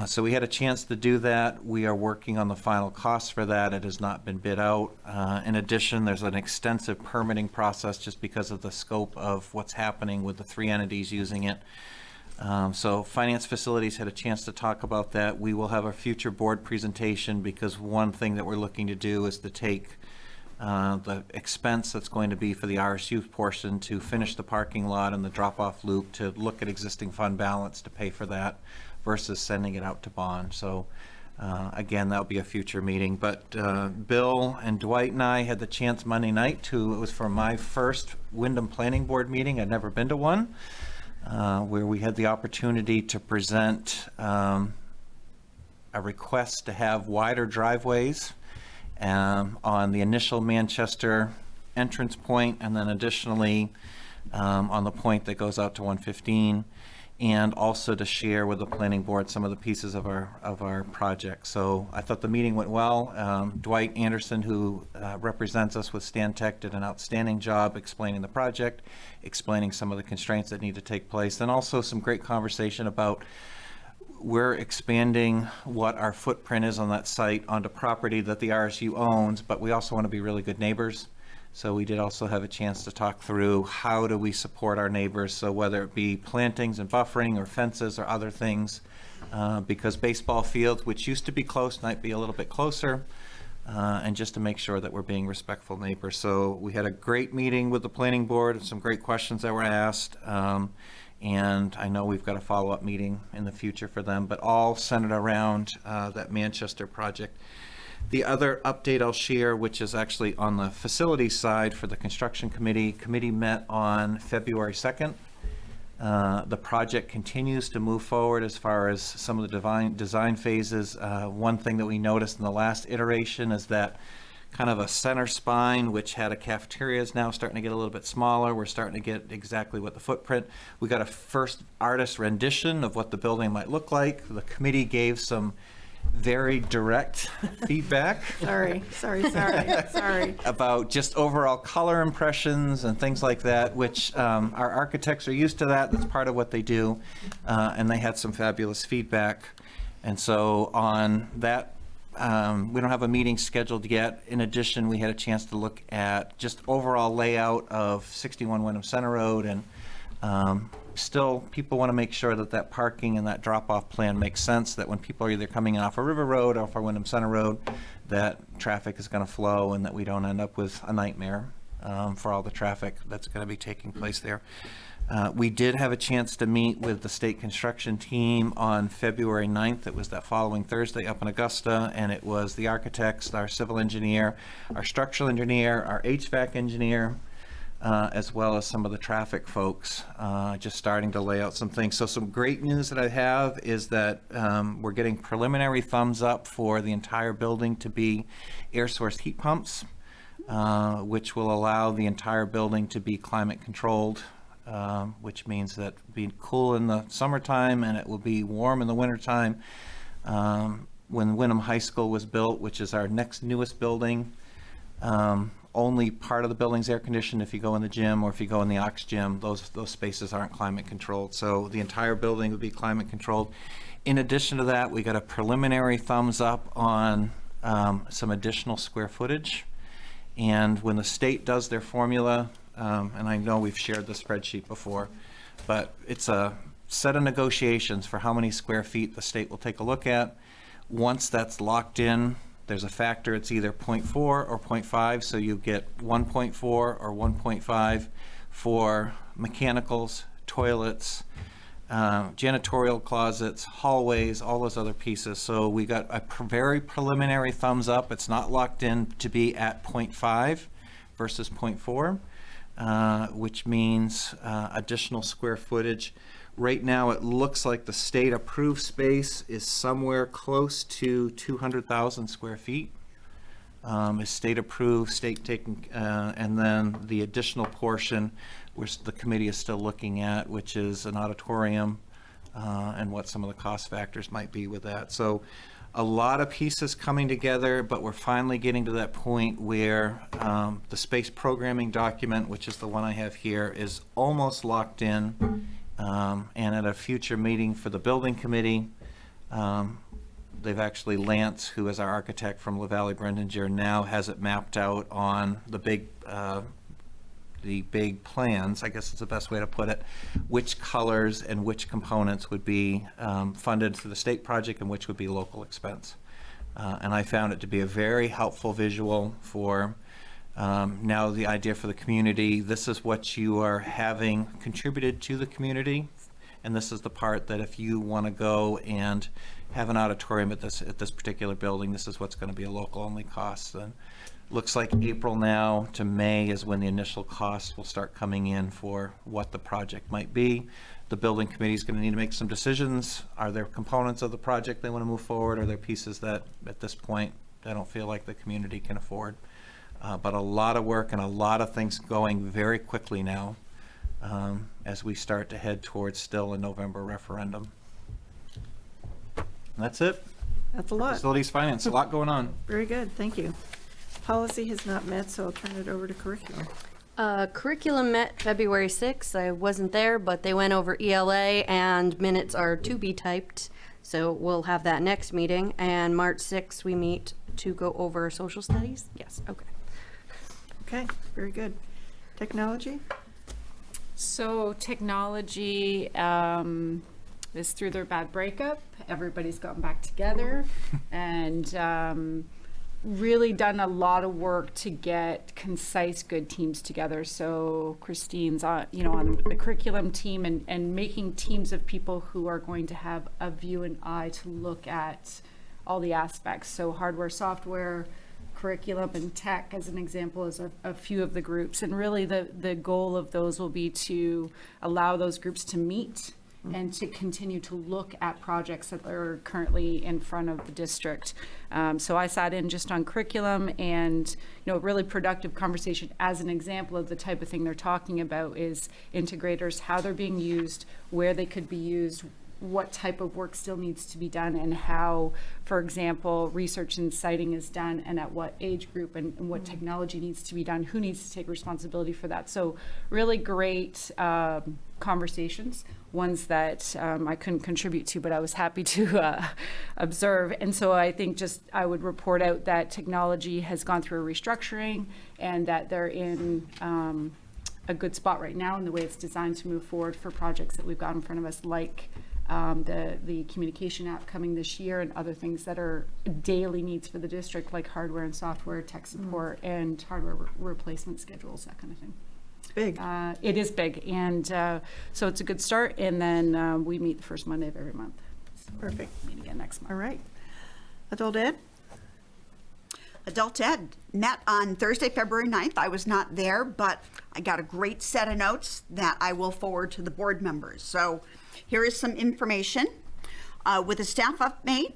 So we had a chance to do that. We are working on the final costs for that. It has not been bid out. In addition, there's an extensive permitting process just because of the scope of what's happening with the 3 entities using it. So finance facilities had a chance to talk about that. We will have a future board presentation because one thing that we're looking to do is to take the expense that's going to be for the RSU portion to finish the parking lot and the drop-off loop, to look at existing fund balance to pay for that versus sending it out to bond. So again, that'll be a future meeting. But Bill and Dwight and I had the chance Monday night it was for my first Wyndham Planning Board meeting. I'd never been to one, where we had the opportunity to present a request to have wider driveways on the initial Manchester entrance point, and then additionally on the point that goes out to 115. And also to share with the planning board some of the pieces of our project. So I thought the meeting went well. Dwight Anderson, who represents us with Stantec, did an outstanding job explaining the project, explaining some of the constraints that need to take place, and also some great conversation about we're expanding what our footprint is on that site onto property that the RSU owns, but we also want to be really good neighbors. So we did also have a chance to talk through how do we support our neighbors, so whether it be plantings and buffering or fences or other things, because baseball fields, which used to be close, might be a little bit closer, and just to make sure that we're being respectful neighbors. So we had a great meeting with the planning board, some great questions that were asked, and I know we've got a follow-up meeting in the future for them, but all centered around that Manchester project. The other update I'll share, which is actually on the facility side for the construction committee. Committee met on February 2nd. The project continues to move forward as far as some of the design phases. One thing that we noticed in the last iteration is that kind of a center spine, which had a cafeteria, is now starting to get a little bit smaller. We're starting to get exactly what the footprint. We got a first artist rendition of what the building might look like. The committee gave some very direct feedback. Sorry. About just overall color impressions and things like that, which our architects are used to that. That's part of what they do. And they had some fabulous feedback. And so on that we don't have a meeting scheduled yet. In addition, we had a chance to look at just overall layout of 61 Wyndham Center Road, and still, people want to make sure that that parking and that drop-off plan makes sense, that when people are either coming in off of River Road or off of Wyndham Center Road, that traffic is going to flow and that we don't end up with a nightmare for all the traffic that's going to be taking place there. We did have a chance to meet with the state construction team on February 9th. It was that following Thursday up in Augusta, and it was the architects, our civil engineer, our structural engineer, our HVAC engineer, as well as some of the traffic folks, just starting to lay out some things. So some great news that I have is that we're getting preliminary thumbs up for the entire building to be air source heat pumps, which will allow the entire building to be climate controlled, which means that it'll be cool in the summertime and it will be warm in the wintertime. When Wyndham High School was built, which is our next newest building, only part of the building's air conditioned. If you go in the gym or if you go in the Ox Gym, those spaces aren't climate controlled. So the entire building would be climate controlled. In addition to that, we got a preliminary thumbs up on some additional square footage. And when the state does their formula, and I know we've shared the spreadsheet before, but it's a set of negotiations for how many square feet the state will take a look at. Once that's locked in, there's a factor, it's either 0.4 or 0.5, so you get 1.4 or 1.5 for mechanicals, toilets, janitorial closets, hallways, all those other pieces. So we got a very preliminary thumbs up. It's not locked in to be at 0.5 versus 0.4, which means additional square footage. Right now, it looks like the state-approved space is somewhere close to 200,000 square feet. Is state-approved, state taking, and then the additional portion, which the committee is still looking at, which is an auditorium, and what some of the cost factors might be with that. So a lot of pieces coming together, but we're finally getting to that point where the space programming document, which is the one I have here, is almost locked in. And at a future meeting for the building committee, they've actually, Lance, who is our architect from La Valley Brendinger, now has it mapped out on the big plans, I guess is the best way to put it, which colors and which components would be funded through the state project and which would be local expense. And I found it to be a very helpful visual for now the idea for the community. This is what you are having contributed to the community, and this is the part that if you want to go and have an auditorium at this particular building, this is what's going to be a local only cost. And looks like April now to May is when the initial costs will start coming in for what the project might be. The building committee is going to need to make some decisions. Are there components of the project they want to move forward? Are there pieces that at this point they don't feel like the community can afford? But a lot of work and a lot of things going very quickly now as we start to head towards still a November referendum. And that's it. That's a lot. Facilities finance, a lot going on. Very good, thank you. Policy has not met, so I'll turn it over to curriculum. Curriculum met February 6th. I wasn't there, but they went over ELA and minutes are to be typed. So we'll have that next meeting. And March 6th, we meet to go over social studies. Yes, okay. Okay, very good. Technology? So technology is through their bad breakup. Everybody's gotten back together and really done a lot of work to get concise, good teams together. So Christine's on the curriculum team and making teams of people who are going to have a view and eye to look at all the aspects. So hardware, software, curriculum, and tech, as an example, is a few of the groups. And really the goal of those will be to allow those groups to meet and to continue to look at projects that are currently in front of the district. So I sat in just on curriculum, and really productive conversation. As an example of the type of thing they're talking about is integrators, how they're being used, where they could be used, what type of work still needs to be done, and how, for example, research and citing is done, and at what age group, and what technology needs to be done, who needs to take responsibility for that. So really great conversations. ones that I couldn't contribute to, but I was happy to observe. And so I think just I would report out that technology has gone through a restructuring and that they're in a good spot right now in the way it's designed to move forward for projects that we've got in front of us, like the communication app coming this year and other things that are daily needs for the district, like hardware and software, tech support, and hardware replacement schedules, that kind of thing. Big. It is big, and so it's a good start, and then we meet the first Monday of every month. Perfect. Meet again next month. All right. Adult Ed? Adult Ed met on Thursday, February 9th. I was not there, but I got a great set of notes that I will forward to the board members. So here is some information. With a staff update,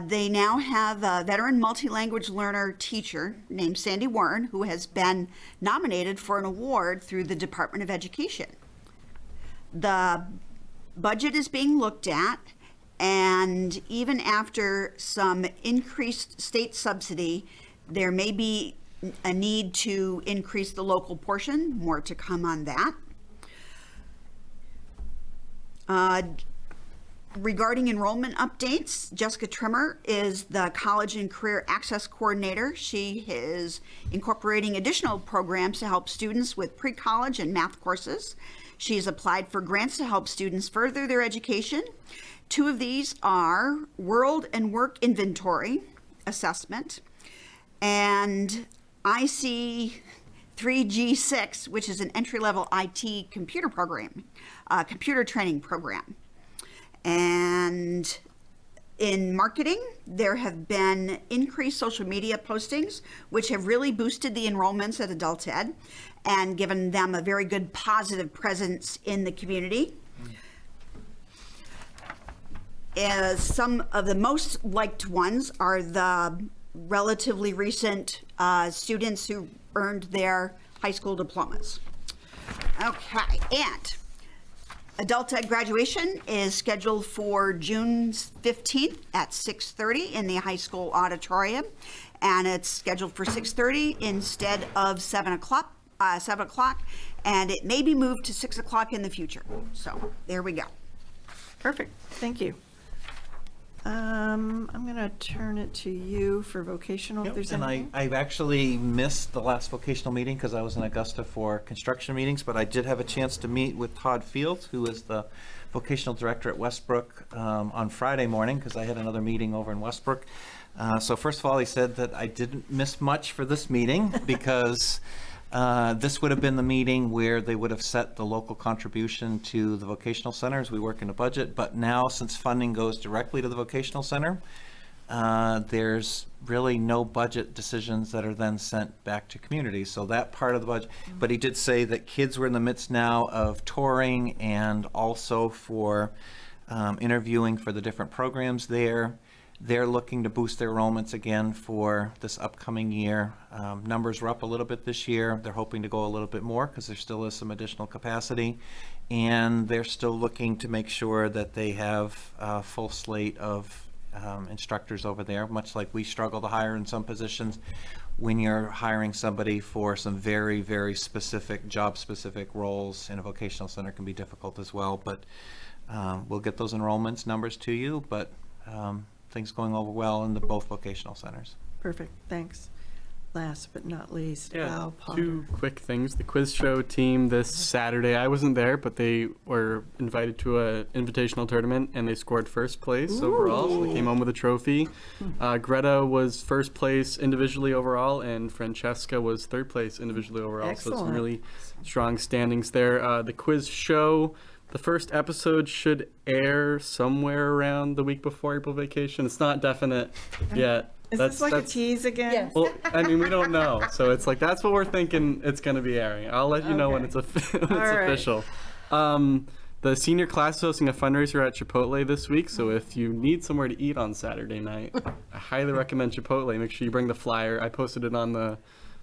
they now have a veteran multi-language learner teacher named Sandy Warren, who has been nominated for an award through the Department of Education. The budget is being looked at, and even after some increased state subsidy, there may be a need to increase the local portion. More to come on that. Regarding enrollment updates, Jessica Trimmer is the College and Career Access Coordinator. She is incorporating additional programs to help students with pre-college and math courses. She's applied for grants to help students further their education. 2 of these are World and Work Inventory Assessment and IC 3G6, which is an entry-level IT computer program, computer training program. And in marketing, there have been increased social media postings, which have really boosted the enrollments at Adult Ed and given them a very good positive presence in the community. As some of the most liked ones are the relatively recent students who earned their high school diplomas. Okay, and Adult Ed graduation is scheduled for June 15th at 6:30 in the high school auditorium, and it's scheduled for 6:30 instead of 7 o'clock, and it may be moved to 6 o'clock in the future. So there we go. Perfect. Thank you. I'm going to turn it to you for vocational, if there's And anything. I've actually missed the last vocational meeting because I was in Augusta for construction meetings, but I did have a chance to meet with Todd Fields, who is the vocational director at Westbrook, on Friday morning because I had another meeting over in Westbrook. So first of all, he said that I didn't miss much for this meeting because this would have been the meeting where they would have set the local contribution to the vocational center as we work in a budget. But now, since funding goes directly to the vocational center, there's really no budget decisions that are then sent back to communities. So that part of the budget, but he did say that kids were in the midst now of touring and also for interviewing for the different programs there. They're looking to boost their enrollments again for this upcoming year. Numbers were up a little bit this year. They're hoping to go a little bit more because there still is some additional capacity. And they're still looking to make sure that they have a full slate of instructors over there, much like we struggle to hire in some positions. When you're hiring somebody for some very, very specific, job-specific roles in a vocational center can be difficult as well. But we'll get those enrollments numbers to you, but things going over well in both vocational centers. Perfect, thanks. Last but not least, Yeah, Al Potter. 2 quick things. The quiz show team this Saturday, I wasn't there, but they were invited to a invitational tournament and they scored first place overall, so they came home with a trophy. Greta was first place individually overall, and Francesca was third place individually overall. So some really strong standings there. The quiz show, the first episode should air somewhere around the week before April vacation. It's not definite yet. Is this like a tease again? Yes. Well, I mean, we don't know. So it's like, that's what we're thinking it's going to be airing. I'll let you know when it's, official. The senior class is hosting a fundraiser at Chipotle this week. So if you need somewhere to eat on Saturday night, I highly recommend Chipotle. Make sure you bring the flyer. I posted it on the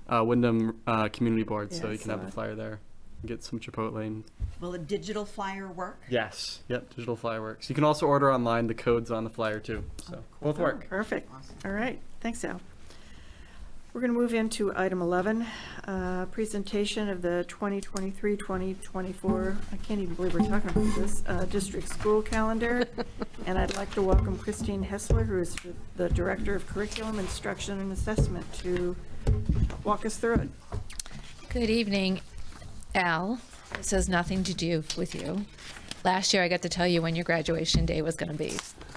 Wyndham community board, so you can have the flyer there. Get some Chipotle. And Will a digital flyer work? yes. Yep. Digital flyer works. You can also order online. The code's on the flyer too. So both work. Perfect. All right. Thanks, Al. We're going to move into item 11, presentation of the 2023-2024, I can't even believe we're talking about this, district school calendar. And I'd like to welcome Christine Hessler, who is the Director of Curriculum, Instruction, and Assessment, to walk us through it. Good evening, Al. This has nothing to do with you. Last year I got to tell you when your graduation day was going to be,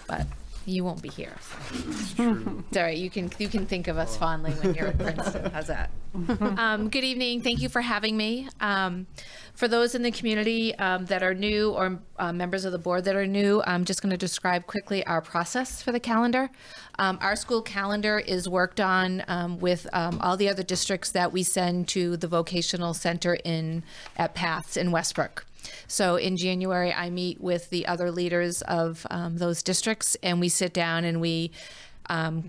but you won't be here. It's all right. You can think of us fondly when you're at Princeton. How's that? Good evening. Thank you for having me. For those in the community that are new, or members of the board that are new, I'm just going to describe quickly our process for the calendar. Our school calendar is worked on with all the other districts that we send to the vocational center at Paths in Westbrook. So in January, I meet with the other leaders of those districts, and we sit down and we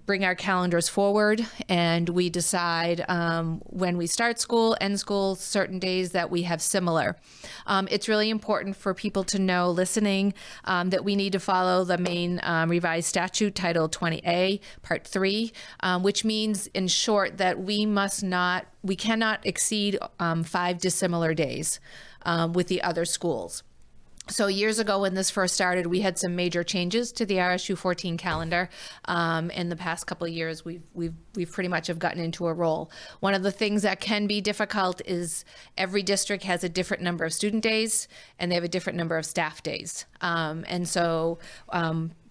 bring our calendars forward, and we decide when we start school, end school, certain days that we have similar. It's really important for people to know, listening, that we need to follow the main revised statute, Title 20A, Part 3, which means, in short, that we cannot exceed 5 dissimilar days with the other schools. So years ago, when this first started, we had some major changes to the RSU 14 calendar. In the past couple of years, we've pretty much have gotten into a roll. One of the things that can be difficult is every district has a different number of student days, and they have a different number of staff days. And so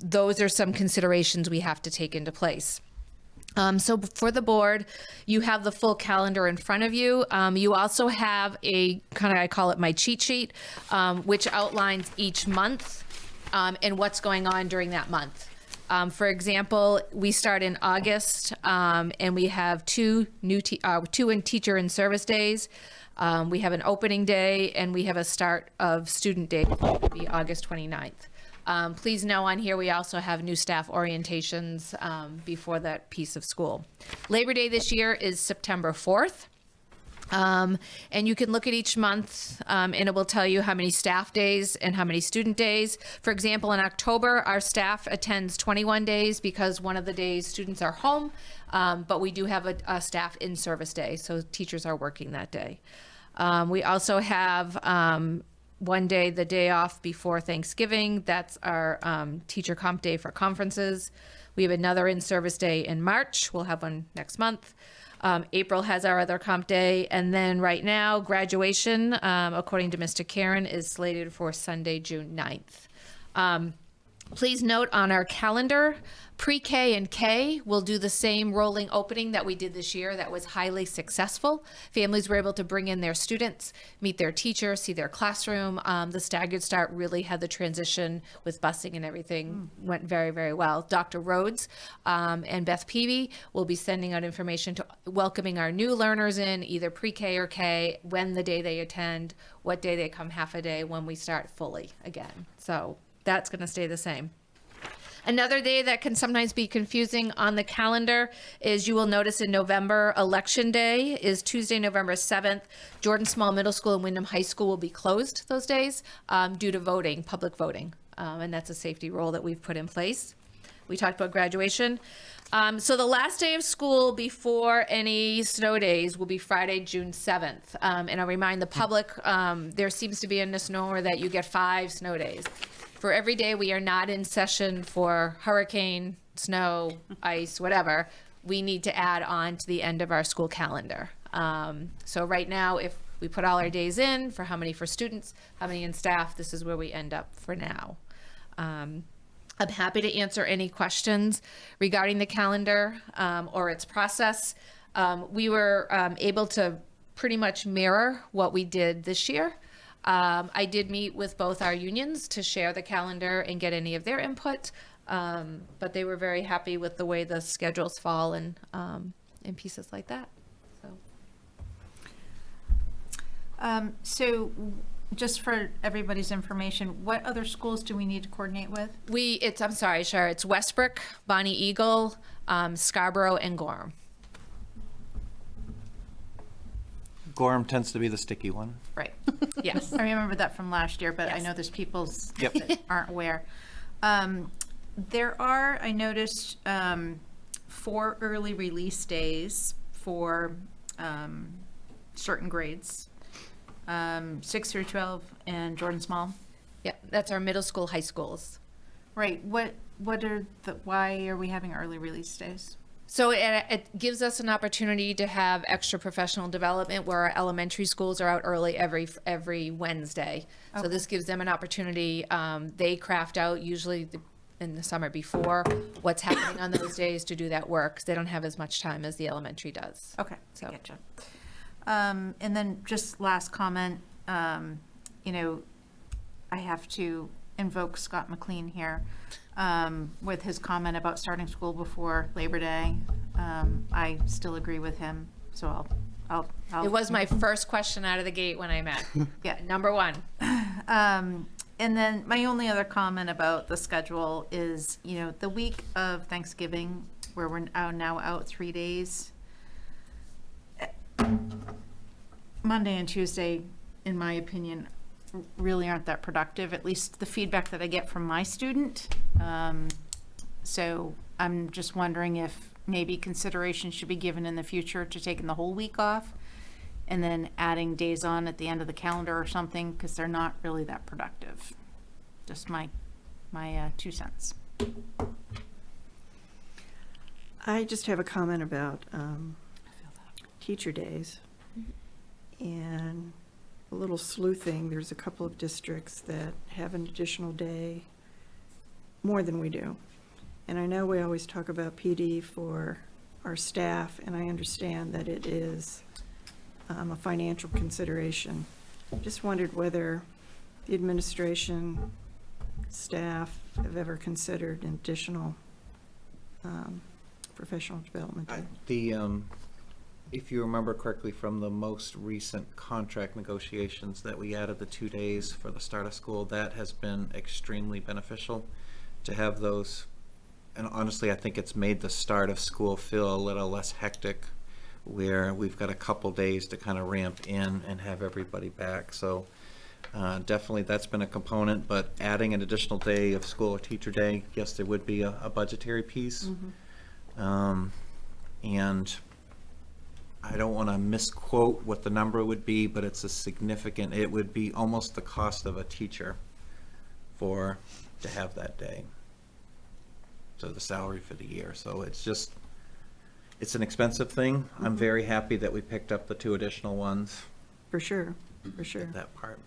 those are some considerations we have to take into place. So for the board, you have the full calendar in front of you. You also have a I call it my cheat sheet, which outlines each month and what's going on during that month. For example, we start in August, and we have two in teacher and service days. We have an opening day, and we have a start of student day, which will be August 29th. Please know on here we also have new staff orientations before that piece of school. Labor Day this year is September 4th. And you can look at each month and it will tell you how many staff days and how many student days. For example, in October, our staff attends 21 days because one of the days students are home, but we do have a staff in-service day, so teachers are working that day. We also have one day, the day off before Thanksgiving. That's our teacher comp day for conferences. We have another in-service day in March. We'll have one next month. April has our other comp day. And then right now, graduation, according to Mr. Karen, is slated for Sunday, June 9th. Please note on our calendar, pre-K and K will do the same rolling opening that we did this year that was highly successful. Families were able to bring in their students, meet their teacher, see their classroom. The staggered start really had the transition with busing and everything went very, very well. Dr. Rhodes and Beth Peavy will be sending out information to welcoming our new learners in either pre-K or K, when the day they attend, what day they come half a day, when we start fully again. So that's going to stay the same. Another day that can sometimes be confusing on the calendar is, you will notice in November, Election Day is Tuesday, November 7th. Jordan Small Middle School and Wyndham High School will be closed those days due to voting, public voting. And that's a safety rule that we've put in place. We talked about graduation. So the last day of school before any snow days will be Friday, June 7th. And I'll remind the public, there seems to be a misnomer that you get 5 snow days. For every day we are not in session for hurricane, snow, ice, whatever, we need to add on to the end of our school calendar. So right now, if we put all our days in for how many for students, how many in staff, this is where we end up for now. I'm happy to answer any questions regarding the calendar or its process. We were able to pretty much mirror what we did this year. I did meet with both our unions to share the calendar and get any of their input, but they were very happy with the way the schedules fall and pieces like that. So just for everybody's information, what other schools do we need to coordinate with? It's Westbrook, Bonnie Eagle, Scarborough, and Gorham. Gorham tends to be the sticky one. Right. Yes. I remember that from last year, but yes. I know there's people that aren't aware. There are, I noticed, 4 early release days for certain grades, 6 through 12 and Jordan Small. Yeah, that's our middle school, high schools. Right. Why are we having early release days? So it gives us an opportunity to have extra professional development where our elementary schools are out early every Wednesday. So Okay. this gives them an opportunity. They craft out usually in the summer before what's happening on those days to do that work. 'Cause they don't have as much time as the elementary does. Okay, So. I getcha. And then just last comment, you know, I have to invoke Scott McLean here with his comment about starting school before Labor Day. I still agree with him, so I'll. It was my first question out of the gate when I met. Yeah. Number one. And then my only other comment about the schedule is, you know, the week of Thanksgiving, where we're now out 3 days, Monday and Tuesday, in my opinion, really aren't that productive, at least the feedback that I get from my student. So I'm just wondering if maybe consideration should be given in the future to taking the whole week off and then adding days on at the end of the calendar or something, because they're not really that productive. Just my 2 cents. I just have a comment about teacher days. And a little sleuthing, there's a couple of districts that have an additional day more than we do. And I know we always talk about PD for our staff, and I understand that it is a financial consideration. Just wondered whether the administration, staff have ever considered an additional professional development day. If you remember correctly from the most recent contract negotiations that we added the 2 days for the start of school, that has been extremely beneficial to have those. And honestly, I think it's made the start of school feel a little less hectic, where we've got a couple days to kind of ramp in and have everybody back. So definitely that's been a component, but adding an additional day of school or teacher day, yes, there would be a budgetary piece. And I don't want to misquote what the number would be, but it's a significant, it would be almost the cost of a teacher to have that day. So the salary for the year. So it's an expensive thing. I'm very happy that we picked up the 2 additional ones. For sure, for sure. That part.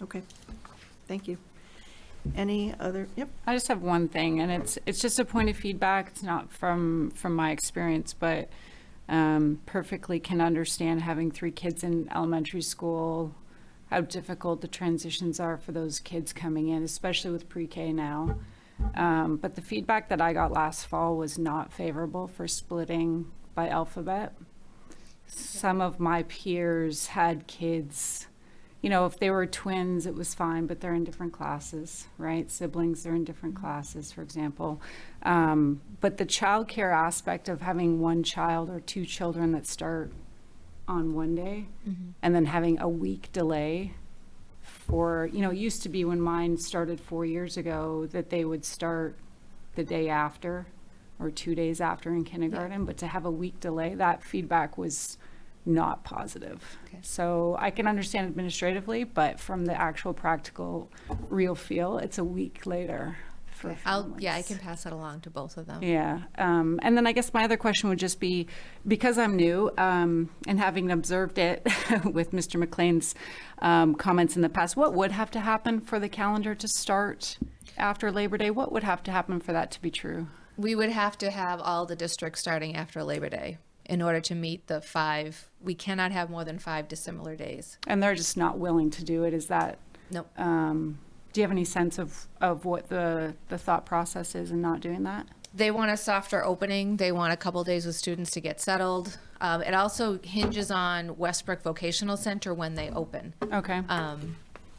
Okay, thank you. Any other, yep. I just have one thing, and it's just a point of feedback. It's not from my experience, but perfectly can understand having 3 kids in elementary school, how difficult the transitions are for those kids coming in, especially with pre-K now. But the feedback that I got last fall was not favorable for splitting by alphabet. Some of my peers had kids, you know, if they were twins, it was fine, but they're in different classes, right? Siblings, they're in different classes, for example. But the childcare aspect of having 1 child or 2 children that start on one day and then having a week delay for, you know, it used to be when mine started 4 years ago that they would start the day after or 2 days after in kindergarten, but to have a week delay, that feedback was not positive. Okay. So I can understand administratively, but from the actual practical real feel, it's a week later for families. I can pass that along to both of them. Yeah. And then I guess my other question would just be, because I'm new and having observed it with Mr. McLean's comments in the past, what would have to happen for the calendar to start after Labor Day? What would have to happen for that to be true? We would have to have all the districts starting after Labor Day in order to meet the 5. We cannot have more than 5 dissimilar days. And they're just not willing to do it. Is that? Nope. Do you have any sense of what the thought process is in not doing that? They want a softer opening. They want a couple days with students to get settled. It also hinges on Westbrook Vocational Center when they open. Okay.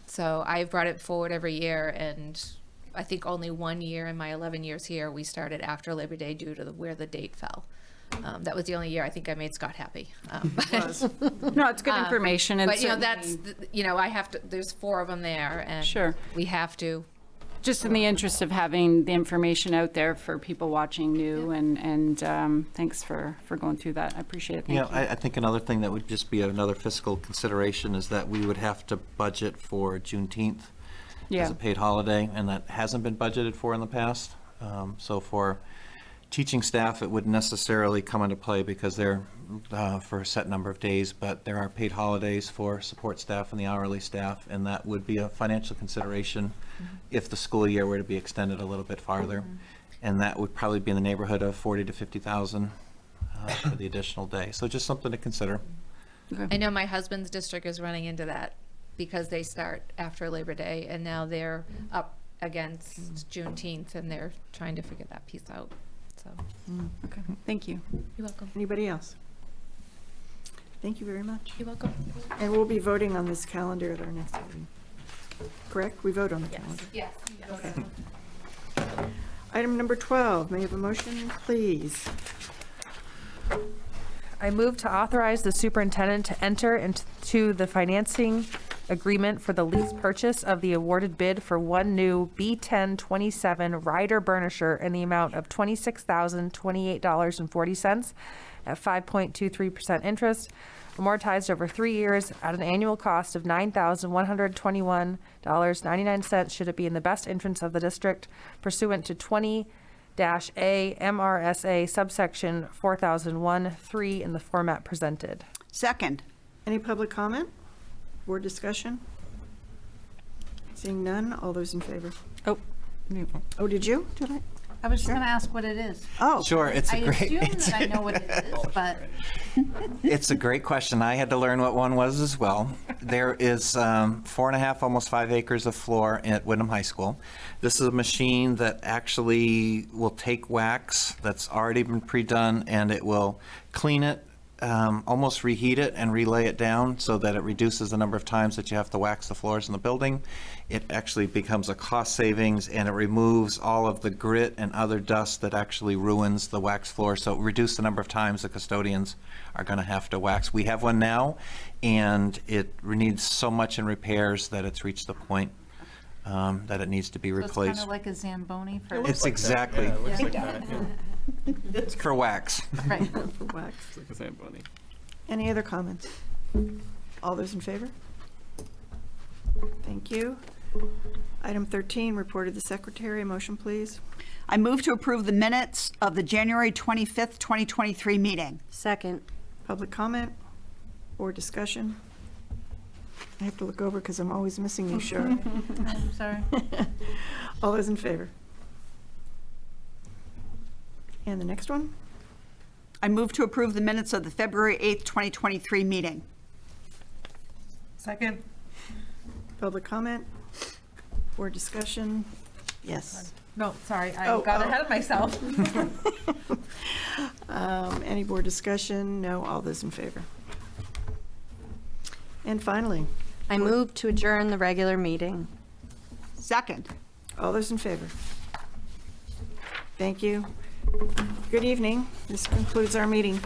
So I've brought it forward every year, and I think only 1 year in my 11 years here, we started after Labor Day due to where the date fell. That was the only year I think I made Scott happy. No, it's good information. And but, you know, certainly- I have to, there's 4 of them there, and Sure. we have to Just in the interest of having the information out there for people watching new, and thanks for going through that. I appreciate it. Thank you. I think another thing that would just be another fiscal consideration is that we would have to budget for Juneteenth as a paid holiday, and that hasn't been budgeted for in the past. So for teaching staff, it wouldn't necessarily come into play because they're for a set number of days, but there are paid holidays for support staff and the hourly staff, and that would be a financial consideration if the school year were to be extended a little bit farther. And that would probably be in the neighborhood of 40 to 50,000 for the additional day. So just something to consider. I know my husband's district is running into that because they start after Labor Day, and now they're up against Juneteenth, and they're trying to figure that piece out. So, okay, thank you. You're welcome. Anybody else? Thank you very much. You're welcome. And we'll be voting on this calendar at our next meeting. Correct? We vote on the calendar. Yes. Okay. Item number 12, may I have a motion, please? I move to authorize the superintendent to enter into the financing agreement for the lease purchase of the awarded bid for one new B1027 Ryder burnisher in the amount of $26,028.40 at 5.23% interest, amortized over 3 years at an annual cost of $9,121.99 should it be in the best interest of the district pursuant to 20-A MRSA subsection 4001-3 in the format presented. Second. Any public comment? Board discussion? Seeing none, all those in favor? Oh, did you? Did I? I was just going to ask what it is. Oh. Sure, it's a great. I assume that I know what it is, but. It's a great question. I had to learn what one was as well. There is 4.5, almost 5 acres of floor at Wyndham High School. This is a machine that actually will take wax that's already been pre-done, and it will clean it, almost reheat it and relay it down so that it reduces the number of times that you have to wax the floors in the building. It actually becomes a cost savings, and it removes all of the grit and other dust that actually ruins the wax floor. So it reduces the number of times the custodians are going to have to wax. We have one now, and it needs so much in repairs that it's reached the point that it needs to be So it's replaced. kind of like a Zamboni for. It's exactly. Yeah, it looks like that. It's for wax. Right, for wax. It's like a Zamboni. Any other comments? All those in favor? Thank you. Item 13, report of the secretary. A motion, please. I move to approve the minutes of the January 25th, 2023 meeting. Second. Public comment or discussion? I have to look over because I'm always missing you, Cheryl. I'm sorry. All those in favor? And the next one? I move to approve the minutes of the February 8th, 2023 meeting. Second. Public comment or discussion? Yes. No, sorry, I Oh, got oh. ahead of myself. Any board discussion? No. All those in favor? And finally, I move to adjourn the regular meeting. Second. all those in favor? Thank you. Good evening. This concludes our meeting.